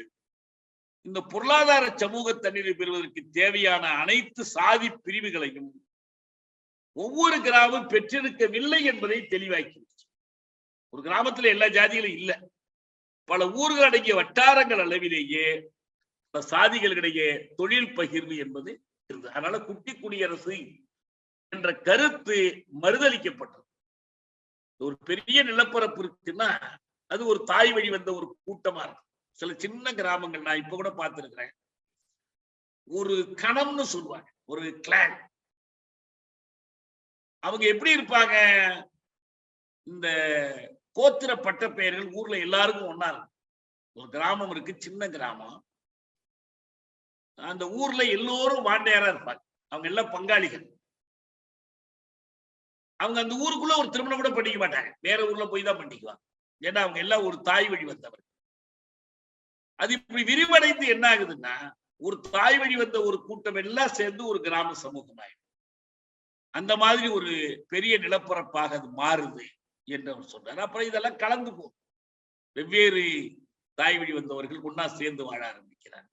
இந்த பொருளாதார சமூக தன்னிலை பெறுவதற்கு தேவையான அனைத்து சாதி பிரிவுகளையும் ஒவ்வொரு கிராமம் பெற்றிருக்கவில்லை என்பதை தெளிவாக்கி. ஒரு கிராமத்துல எல்லா ஜாதிகளும் இல்ல, பல ஊர்கள் அடங்கிய வட்டாரங்கள் அளவிலேயே பல சாதிகளிடையே தொழில் பகிர்வு என்பது இருந்தது. அதனால குட்டி குடியரசு என்ற கருத்து மறுதளிக்கப்பட்டது. ஒரு பெரிய நிலப்பரப்பு இருக்குன்னா அது ஒரு தாய் வழி வந்த ஒரு கூட்டமா இருக்கு. சில சின்ன கிராமங்கள் நான் இப்ப கூட பார்த்திருக்கிறேன், ஒரு கணம்னு சொல்லுவாங்க, ஒரு கிளான். அவங்க எப்படி இருப்பாங்க, இந்த கோத்திர பட்ட பெயர்கள் ஊர்ல எல்லாருக்கும் ஒன்னா இருக்கும். ஒரு கிராமம் இருக்கு, சின்ன கிராமம், அந்த ஊர்ல எல்லோரும் வாண்டையாரா இருப்பாங்க, அவங்க எல்லாம் பங்காளிகள். அவங்க அந்த ஊருக்குள்ள ஒரு திருமணம் கூட பண்ணிக்க மாட்டாங்க, வேற ஊர்ல போய் தான் பண்ணிக்குவாங்க. ஏன்னா அவங்க எல்லாம் ஒரு தாய் வழி வந்தவர். அது இப்படி விரிவடைந்து என்ன ஆகுதுன்னா, ஒரு தாய் வழி வந்த ஒரு கூட்டம் எல்லாம் சேர்ந்து ஒரு கிராம சமூகம் ஆயிடும். அந்த மாதிரி ஒரு பெரிய நிலப்பரப்பாக அது மாறுது என்று அவர் சொல்றாரு. அப்புறம் இதெல்லாம் கலந்து போகும், வெவ்வேறு தாய் வழி வந்தவர்கள் ஒன்னா சேர்ந்து வாழ ஆரம்பிக்கிறார்.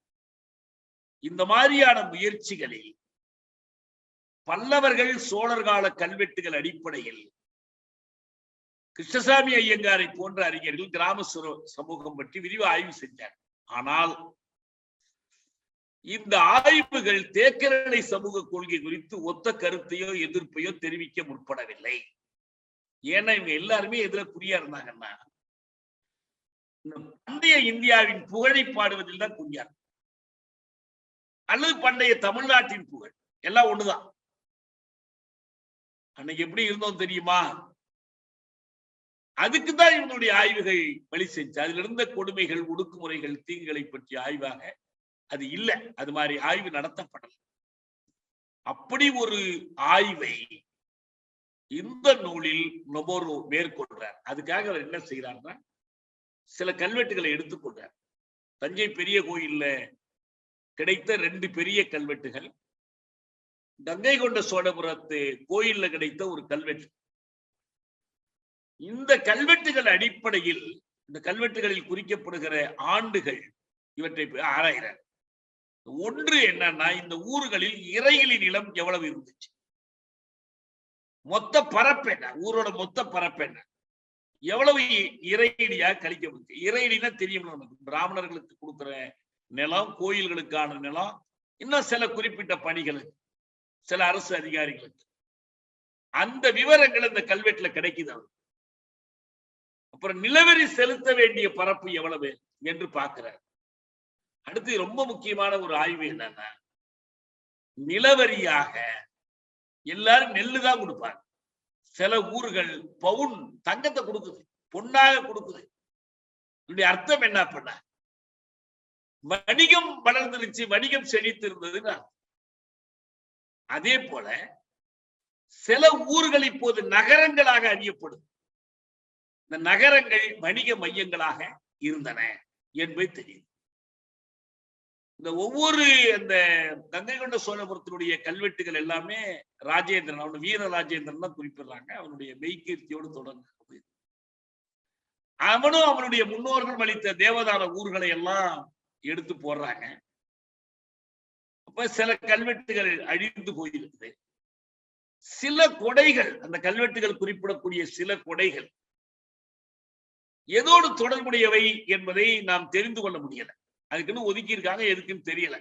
இந்த மாதிரியான முயற்சிகளில் பல்லவர்கள் சோழர் கால கல்வெட்டுகள் அடிப்படையில் கிருஷ்ணசாமி ஐயங்காரை போன்ற அறிஞர்கள் கிராம சமூகம் பற்றி விரிவாக ஆய்வு செஞ்சார். ஆனால் இந்த ஆய்வுகள் தேக்கரடை சமூக கொள்கை குறித்து ஒத்த கருத்தையோ எதிர்ப்பையோ தெரிவிக்க முற்படவில்லை. ஏன்னா இவங்க எல்லாருமே எதுல குறியா இருந்தாங்கன்னா, பண்டைய இந்தியாவின் புகழை பாடுவதில் தான் குறியா, அல்லது பண்டைய தமிழ்நாட்டின் புகழ், எல்லாம் ஒண்ணுதான். அன்னைக்கு எப்படி இருந்தோம் தெரியுமா, அதுக்குதான் இவங்களுடைய ஆய்வுகள் வழி செஞ்சு. அதுல இருந்த கொடுமைகள், ஒடுக்குமுறைகள், தீங்குகளை பற்றிய ஆய்வாக அது இல்லை. அது மாதிரி ஆய்வு நடத்தப்படல. அப்படி ஒரு ஆய்வை இந்த நூலில் நொபோரோ மேற்கொள்றார். அதுக்காக அவர் என்ன செய்யறாருன்னா, சில கல்வெட்டுகளை எடுத்துக்கொண்டார். தஞ்சை பெரிய கோயில்ல கிடைத்த 2 பெரிய கல்வெட்டுகள், கங்கை கொண்ட சோழபுரத்து கோயில்ல கிடைத்த ஒரு கல்வெட்டு. இந்த கல்வெட்டுகள் அடிப்படையில், இந்த கல்வெட்டுகளில் குறிக்கப்படுகிற ஆண்டுகள் இவற்றை ஆராய்கிறார். ஒன்று என்னன்னா, இந்த ஊர்களில் இறையிலி நிலம் எவ்வளவு இருந்துச்சு, மொத்த பரப்பு என்ன, ஊரோட மொத்த பரப்பு என்ன, எவ்வளவு இறையிலியா கழிக்கப்பட்டு. இறையிலினா தெரியும் நமக்கு, பிராமணர்களுக்கு கொடுக்கிற நிலம், கோயில்களுக்கான நிலம், இன்னும் சில குறிப்பிட்ட பணிகளுக்கு, சில அரசு அதிகாரிகளுக்கு. அந்த விவரங்கள் இந்த கல்வெட்டுல கிடைக்குது. அப்புறம் நிலவரி செலுத்த வேண்டிய பரப்பு எவ்வளவு என்று பார்க்கிறார். அடுத்து ரொம்ப முக்கியமான ஒரு ஆய்வு என்னன்னா, நிலவரியாக எல்லாரும் நெல்லுதான் கொடுப்பாங்க. சில ஊர்கள் பவுன் தங்கத்தை கொடுக்குது, பொன்னாக கொடுக்குது. இதனுடைய அர்த்தம் என்ன பண்ண, வணிகம் வளர்ந்துருச்சு, வணிகம் செழித்து இருந்ததுன்னா. அதே போல சில ஊர்கள் இப்போது நகரங்களாக அறியப்படும். இந்த நகரங்கள் வணிக மையங்களாக இருந்தன என்பது தெரியும். இந்த ஒவ்வொரு அந்த கங்கை கொண்ட சோழபுரத்தினுடைய கல்வெட்டுகள் எல்லாமே ராஜேந்திரன், அவனு வீர ராஜேந்திரன் தான் குறிப்பிடுறாங்க. அவனுடைய மெய்கீர்த்தியோடு தொடர்ந்து அவனும் அவனுடைய முன்னோர்கள் அளித்த தேவதான ஊர்களை எல்லாம் எடுத்து போடுறாங்க. அப்ப சில கல்வெட்டுகள் அழிந்து போயிருக்குது, சில கொடைகள், அந்த கல்வெட்டுகள் குறிப்பிடக்கூடிய சில கொடைகள் எதோடு தொடர்புடையவை என்பதை நாம் தெரிந்து கொள்ள முடியல. அதுக்குன்னு ஒதுக்கி இருக்காங்க, எதுக்குன்னு தெரியல.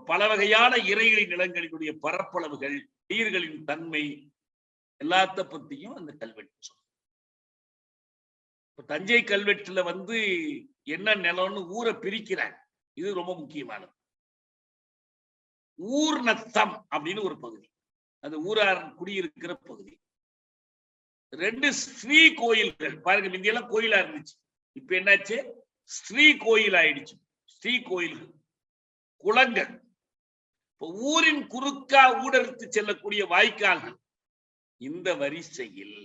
பல வகையான இறையிலை நிலங்களினுடைய பரப்பளவுகள், நீர்களின் தன்மை எல்லாத்த பத்தியும் அந்த கல்வெட்டு சொல்லும். தஞ்சை கல்வெட்டுல வந்து என்ன நிலம்னு ஊரை பிரிக்கிறாங்க. இது ரொம்ப முக்கியமானது. ஊர் நத்தம் அப்படின்னு ஒரு பகுதி, அந்த ஊரார் குடியிருக்கிற பகுதி. 2 ஸ்ரீ கோயில்கள் பாருங்க, முந்தியெல்லாம் கோயிலா இருந்துச்சு, இப்ப என்னாச்சு ஸ்ரீ கோயில் ஆயிடுச்சு. ஸ்ரீ கோயில்கள், குளங்கள், ஊரின் குறுக்கா ஊடறுத்து செல்லக்கூடிய வாய்க்கால்கள். இந்த வரிசையில்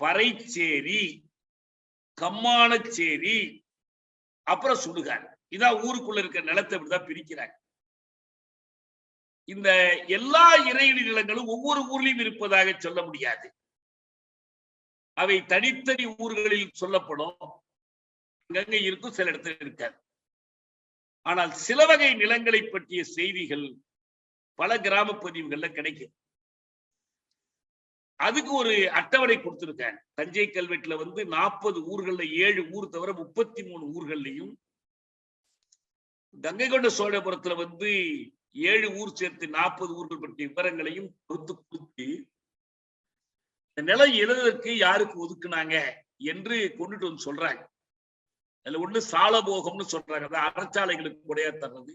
பறைச்சேரி, கம்மானச்சேரி, அப்புறம் சுடுகாடு, இதான் ஊருக்குள்ள இருக்க நிலத்தை இப்படிதான் பிரிக்கிறாங்க. இந்த எல்லா இறையிலை நிலங்களும் ஒவ்வொரு ஊர்லயும் இருப்பதாக சொல்ல முடியாது. அவை தனித்தனி ஊர்களில் சொல்லப்படும், அங்கங்க இருக்கும், சில இடத்துல இருக்காது. ஆனால் சில வகை நிலங்களை பற்றிய செய்திகள் பல கிராம பதிவுகள்ல கிடைக்கும். அதுக்கு ஒரு அட்டவணை கொடுத்திருக்காங்க. தஞ்சை கல்வெட்டுல வந்து 40 ஊர்கள்ல 7 ஊர் தவிர 33 ஊர்கள்லையும், கங்கை கொண்ட சோழபுரத்துல வந்து 7 ஊர் சேர்த்து 40 ஊர்கள் பற்றிய விவரங்களையும் கொடுத்து நிலம் எழுதுவதற்கு யாருக்கு ஒதுக்குனாங்க என்று கொண்டுட்டு வந்து சொல்றாங்க. அதுல ஒண்ணு சாலபோகம்னு சொல்றாங்க, அறச்சாலைகளுக்கு கொடையா தர்றது.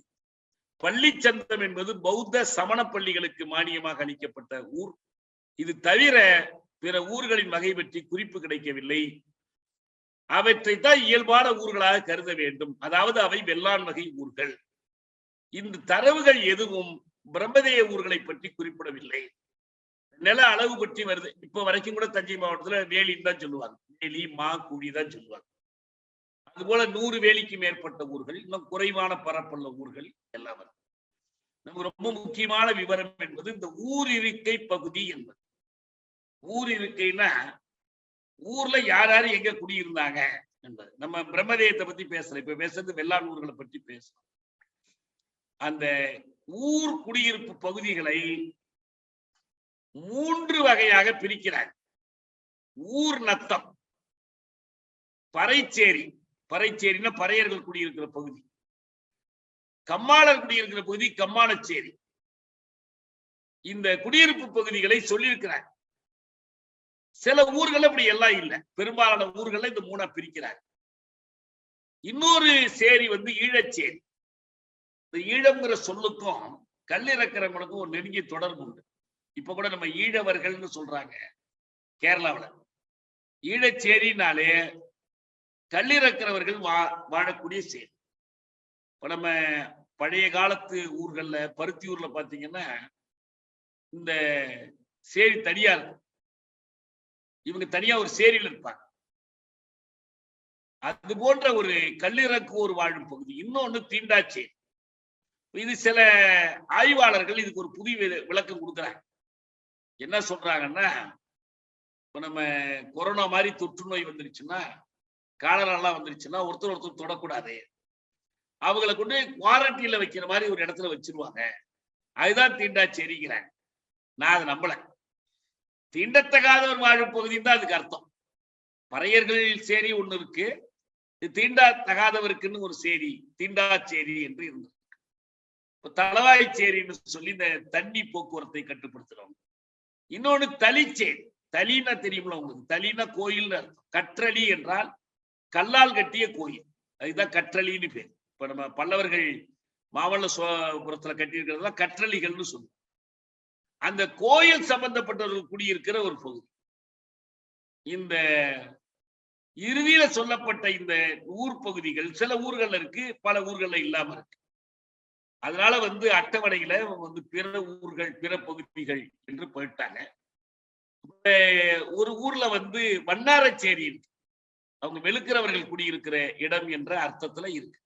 பள்ளிச்சந்தம் என்பது பௌத்த சமண பள்ளிகளுக்கு மானியமாக அளிக்கப்பட்ட ஊர். இது தவிர பிற ஊர்களின் வகை பற்றி குறிப்பு கிடைக்கவில்லை. அவற்றைத்தான் இயல்பான ஊர்களாக கருத வேண்டும், அதாவது அவை வெள்ளான் வகை ஊர்கள். இந்த தரவுகள் எதுவும் பிரம்மதேய ஊர்களை பற்றி குறிப்பிடவில்லை. நில அளவு பற்றி வருது. இப்ப வரைக்கும் கூட தஞ்சை மாவட்டத்துல வேலின்னு தான் சொல்லுவாங்க, வேலி மா குழி தான் சொல்லுவாங்க. அதுபோல 100 வேலிக்கு மேற்பட்ட ஊர்கள், இன்னும் குறைவான பரப்புள்ள ஊர்கள் எல்லாம் வருது. நமக்கு ரொம்ப முக்கியமான விவரம் என்பது இந்த ஊர் இருக்கை பகுதி என்பது. ஊர் இருக்கைன்னா ஊர்ல யார் யாரு எங்க குடியிருந்தாங்க என்பது. நம்ம பிரம்மதேயத்தை பத்தி பேசல, இப்ப பேசுறது வெள்ளான் ஊர்களை பற்றி பேசலாம். அந்த ஊர் குடியிருப்பு பகுதிகளை 3 வகையாக பிரிக்கிறார். ஊர் நத்தம், பறைச்சேரி, பறைச்சேரின்னா பறையர்கள் குடியிருக்கிற பகுதி, கம்மாளர் குடியிருக்கிற பகுதி கம்மானச்சேரி. இந்த குடியிருப்பு பகுதிகளை சொல்லியிருக்கிறார். சில ஊர்கள் அப்படி எல்லாம் இல்லை, பெரும்பாலான ஊர்கள் இந்த 3ஆ பிரிக்கிறார். இன்னொரு சேரி வந்து ஈழச்சேரி. இந்த ஈழம்ங்கிற சொல்லுக்கும் கல்லிறக்கிறவங்களுக்கும் ஒரு நெருங்கிய தொடர்பு உண்டு. இப்ப கூட நம்ம ஈழவர்கள்னு சொல்றாங்க கேரளாவில். ஈழச்சேரினாலே கல்லிறக்கிறவர்கள் வாழக்கூடிய சேரி. இப்ப நம்ம பழைய காலத்து ஊர்கள்ல பருத்தி ஊர்ல பாத்தீங்கன்னா இந்த சேரி தனியா இருக்கும், இவங்க தனியா ஒரு சேரியில் இருப்பாங்க. அது போன்ற ஒரு கல்லிறக்குவோர் வாழும் பகுதி. இன்னொன்னு தீண்டாச்சேரி. இது சில ஆய்வாளர்கள் இதுக்கு ஒரு புதிய விளக்கம் கொடுக்குறாங்க. என்ன சொல்றாங்கன்னா, இப்ப நம்ம கொரோனா மாதிரி தொற்று நோய் வந்துருச்சுன்னா, காலரெல்லாம் வந்துருச்சுன்னா ஒருத்தர் தொடக்கூடாது, அவங்களை கொண்டு குவாரண்டைன்ல வைக்கிற மாதிரி ஒரு இடத்துல வச்சிருவாங்க. அதுதான் தீண்டாச்சேரிங்கிறாங்க. நான் அதை நம்பல. தீண்டத்தகாதவர் வாழும் பகுதின்னு தான் அதுக்கு அர்த்தம். பறையர்கள் சேரி ஒண்ணு இருக்கு, தீண்டாத்தகாதவருக்குன்னு ஒரு சேரி தீண்டாச்சேரி என்று இருந்தது. தளவாய்ச்சேரின்னு சொல்லி இந்த தண்ணி போக்குவரத்தை கட்டுப்படுத்துறவங்க. இன்னொன்னு தளிச்சேரி. தலினா தெரியுமில்ல உங்களுக்கு, தலினா கோயில் அர்த்தம். கற்றளி என்றால் கல்லால் கட்டிய கோயில், அதுதான் கற்றளின்னு பேர். இப்ப நம்ம பல்லவர்கள் மாமல்லபுரத்துல கட்டியிருக்கிறதுலாம் கற்றளிகள்னு சொல்லுவோம். அந்த கோயில் சம்பந்தப்பட்டவர்கள் குடியிருக்கிற ஒரு பகுதி. இந்த இறுதியில சொல்லப்பட்ட இந்த ஊர் பகுதிகள் சில ஊர்கள்ல இருக்கு, பல ஊர்கள்ல இல்லாம இருக்கு. அதனால வந்து அட்டவணையில வந்து பிற ஊர்கள் பிற பகுதிகள் என்று போயிட்டாங்க. ஒரு ஊர்ல வந்து வண்ணாரச்சேரி இருக்கு, அவங்க வெளுக்கிறவர்கள் குடியிருக்கிற இடம் என்ற அர்த்தத்துல இருக்கு.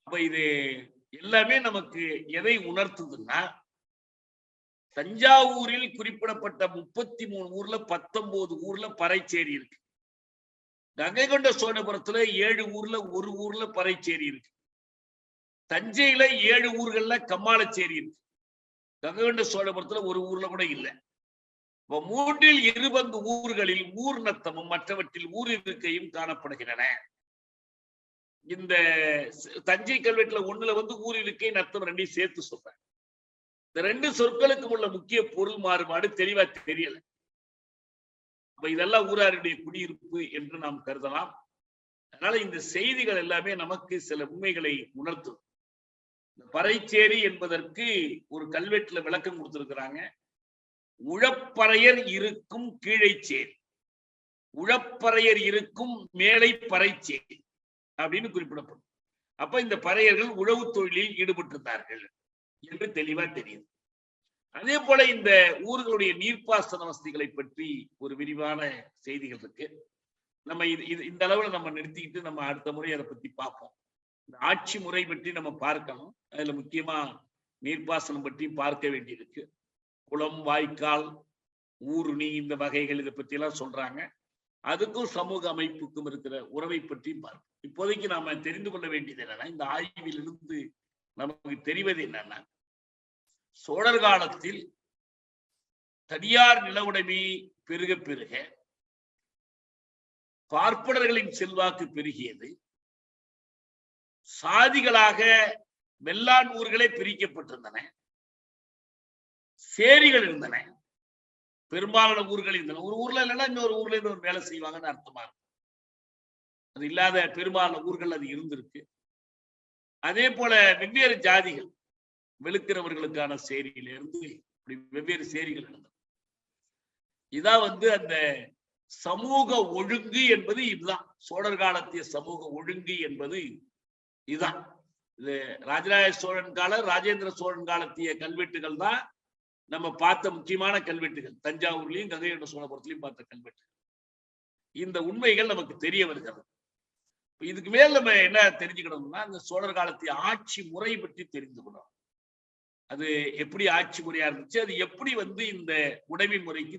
அப்ப இது எல்லாமே நமக்கு எதை உணர்த்துதுன்னா, தஞ்சாவூரில் குறிப்பிடப்பட்ட 33 ஊர்ல 19 ஊர்ல பறைச்சேரி இருக்கு. கங்கை கொண்ட சோழபுரத்துல 7 ஊர்ல ஒரு ஊர்ல பறைச்சேரி இருக்கு. தஞ்சையில 7 ஊர்கள்ல கம்மாளச்சேரி இருக்கு. கங்கை சோழபுரத்துல ஒரு ஊர்ல கூட இல்லை. இப்ப 3 2 ஊர்களில் ஊர் நத்தமும் மற்றவற்றில் ஊர் இருக்கையும் காணப்படுகின்றன. இந்த தஞ்சை கல்வெட்டுல 1ல ஊர் இருக்கை நத்தம் 2ஐயும் சேர்த்து சொல்றேன். இந்த 2 சொற்களுக்கும் உள்ள முக்கிய பொருள் மாறுபாடு தெளிவா தெரியல. அப்ப இதெல்லாம் ஊராருடைய குடியிருப்பு என்று நாம் கருதலாம். அதனால இந்த செய்திகள் எல்லாமே நமக்கு சில உண்மைகளை உணர்த்தும். பறைச்சேரி என்பதற்கு ஒரு கல்வெட்டுல விளக்கம் கொடுத்திருக்கிறாங்க. உழப்பறையர் இருக்கும் கீழைச்சேரி, உழப்பறையர் இருக்கும் மேலை பறைச்சேரி அப்படின்னு குறிப்பிடப்படும். அப்ப இந்த பறையர்கள் உழவு தொழிலில் ஈடுபட்டிருந்தார்கள் என்று தெளிவா தெரியுது. அதே போல இந்த ஊர்களுடைய நீர்ப்பாசன வசதிகளை பற்றி ஒரு விரிவான செய்திகள் இருக்கு. நம்ம இந்த அளவுல நம்ம நிறுத்திக்கிட்டு நம்ம அடுத்த முறை அதை பத்தி பார்ப்போம். இந்த ஆட்சி முறை பற்றி நம்ம பார்க்கணும். அதுல முக்கியமா நீர்ப்பாசனம் பற்றி பார்க்க வேண்டியிருக்கு. குளம், வாய்க்கால், ஊருணி, இந்த வகைகள் இதை பற்றி எல்லாம் சொல்றாங்க. அதுக்கும் சமூக அமைப்புக்கும் இருக்கிற உறவை பற்றி பார்ப்போம். இப்போதைக்கு நாம தெரிந்து கொள்ள வேண்டியது என்னன்னா, இந்த ஆய்விலிருந்து நமக்கு தெரிவது என்னன்னா, சோழர் காலத்தில் தனியார் நில உடைமை பெருக பெருக பார்ப்பனர்களின் செல்வாக்கு பெருகியது. சாதிகளாக வெள்ளான் ஊர்களே பிரிக்கப்பட்டிருந்தன. சேரிகள் இருந்தன. பெரும்பாலான ஊர்கள் இருந்தன. ஒரு ஊர்ல இல்லைன்னா இன்னொரு ஊர்ல இருந்து ஒரு வேலை செய்வாங்கன்னு அர்த்தமா இருக்கு. அது இல்லாத பெரும்பாலான ஊர்கள் அது இருந்திருக்கு. அதே போல வெவ்வேறு ஜாதிகள், வெளுக்கிறவர்களுக்கான சேரியிலிருந்து இப்படி வெவ்வேறு சேரிகள் இருந்தன. இதான் அந்த சமூக ஒழுங்கு என்பது இதுதான். சோழர் காலத்திய சமூக ஒழுங்கு என்பது இதுதான். இது ராஜராஜ சோழன் கால, ராஜேந்திர சோழன் காலத்திய கல்வெட்டுகள் தான் நம்ம பார்த்த முக்கியமான கல்வெட்டுகள். தஞ்சாவூர்லயும் கங்கை கொண்ட சோழபுரத்திலையும் பார்த்த கல்வெட்டுகள். இந்த உண்மைகள் நமக்கு தெரிய வருகிறது. இதுக்கு மேல் நம்ம என்ன தெரிஞ்சுக்கணும்னா, இந்த சோழர் காலத்திய ஆட்சி முறை பற்றி தெரிந்துக்கணும். அது எப்படி ஆட்சி முறையா இருந்துச்சு, அது எப்படி இந்த உடைமை முறைக்கு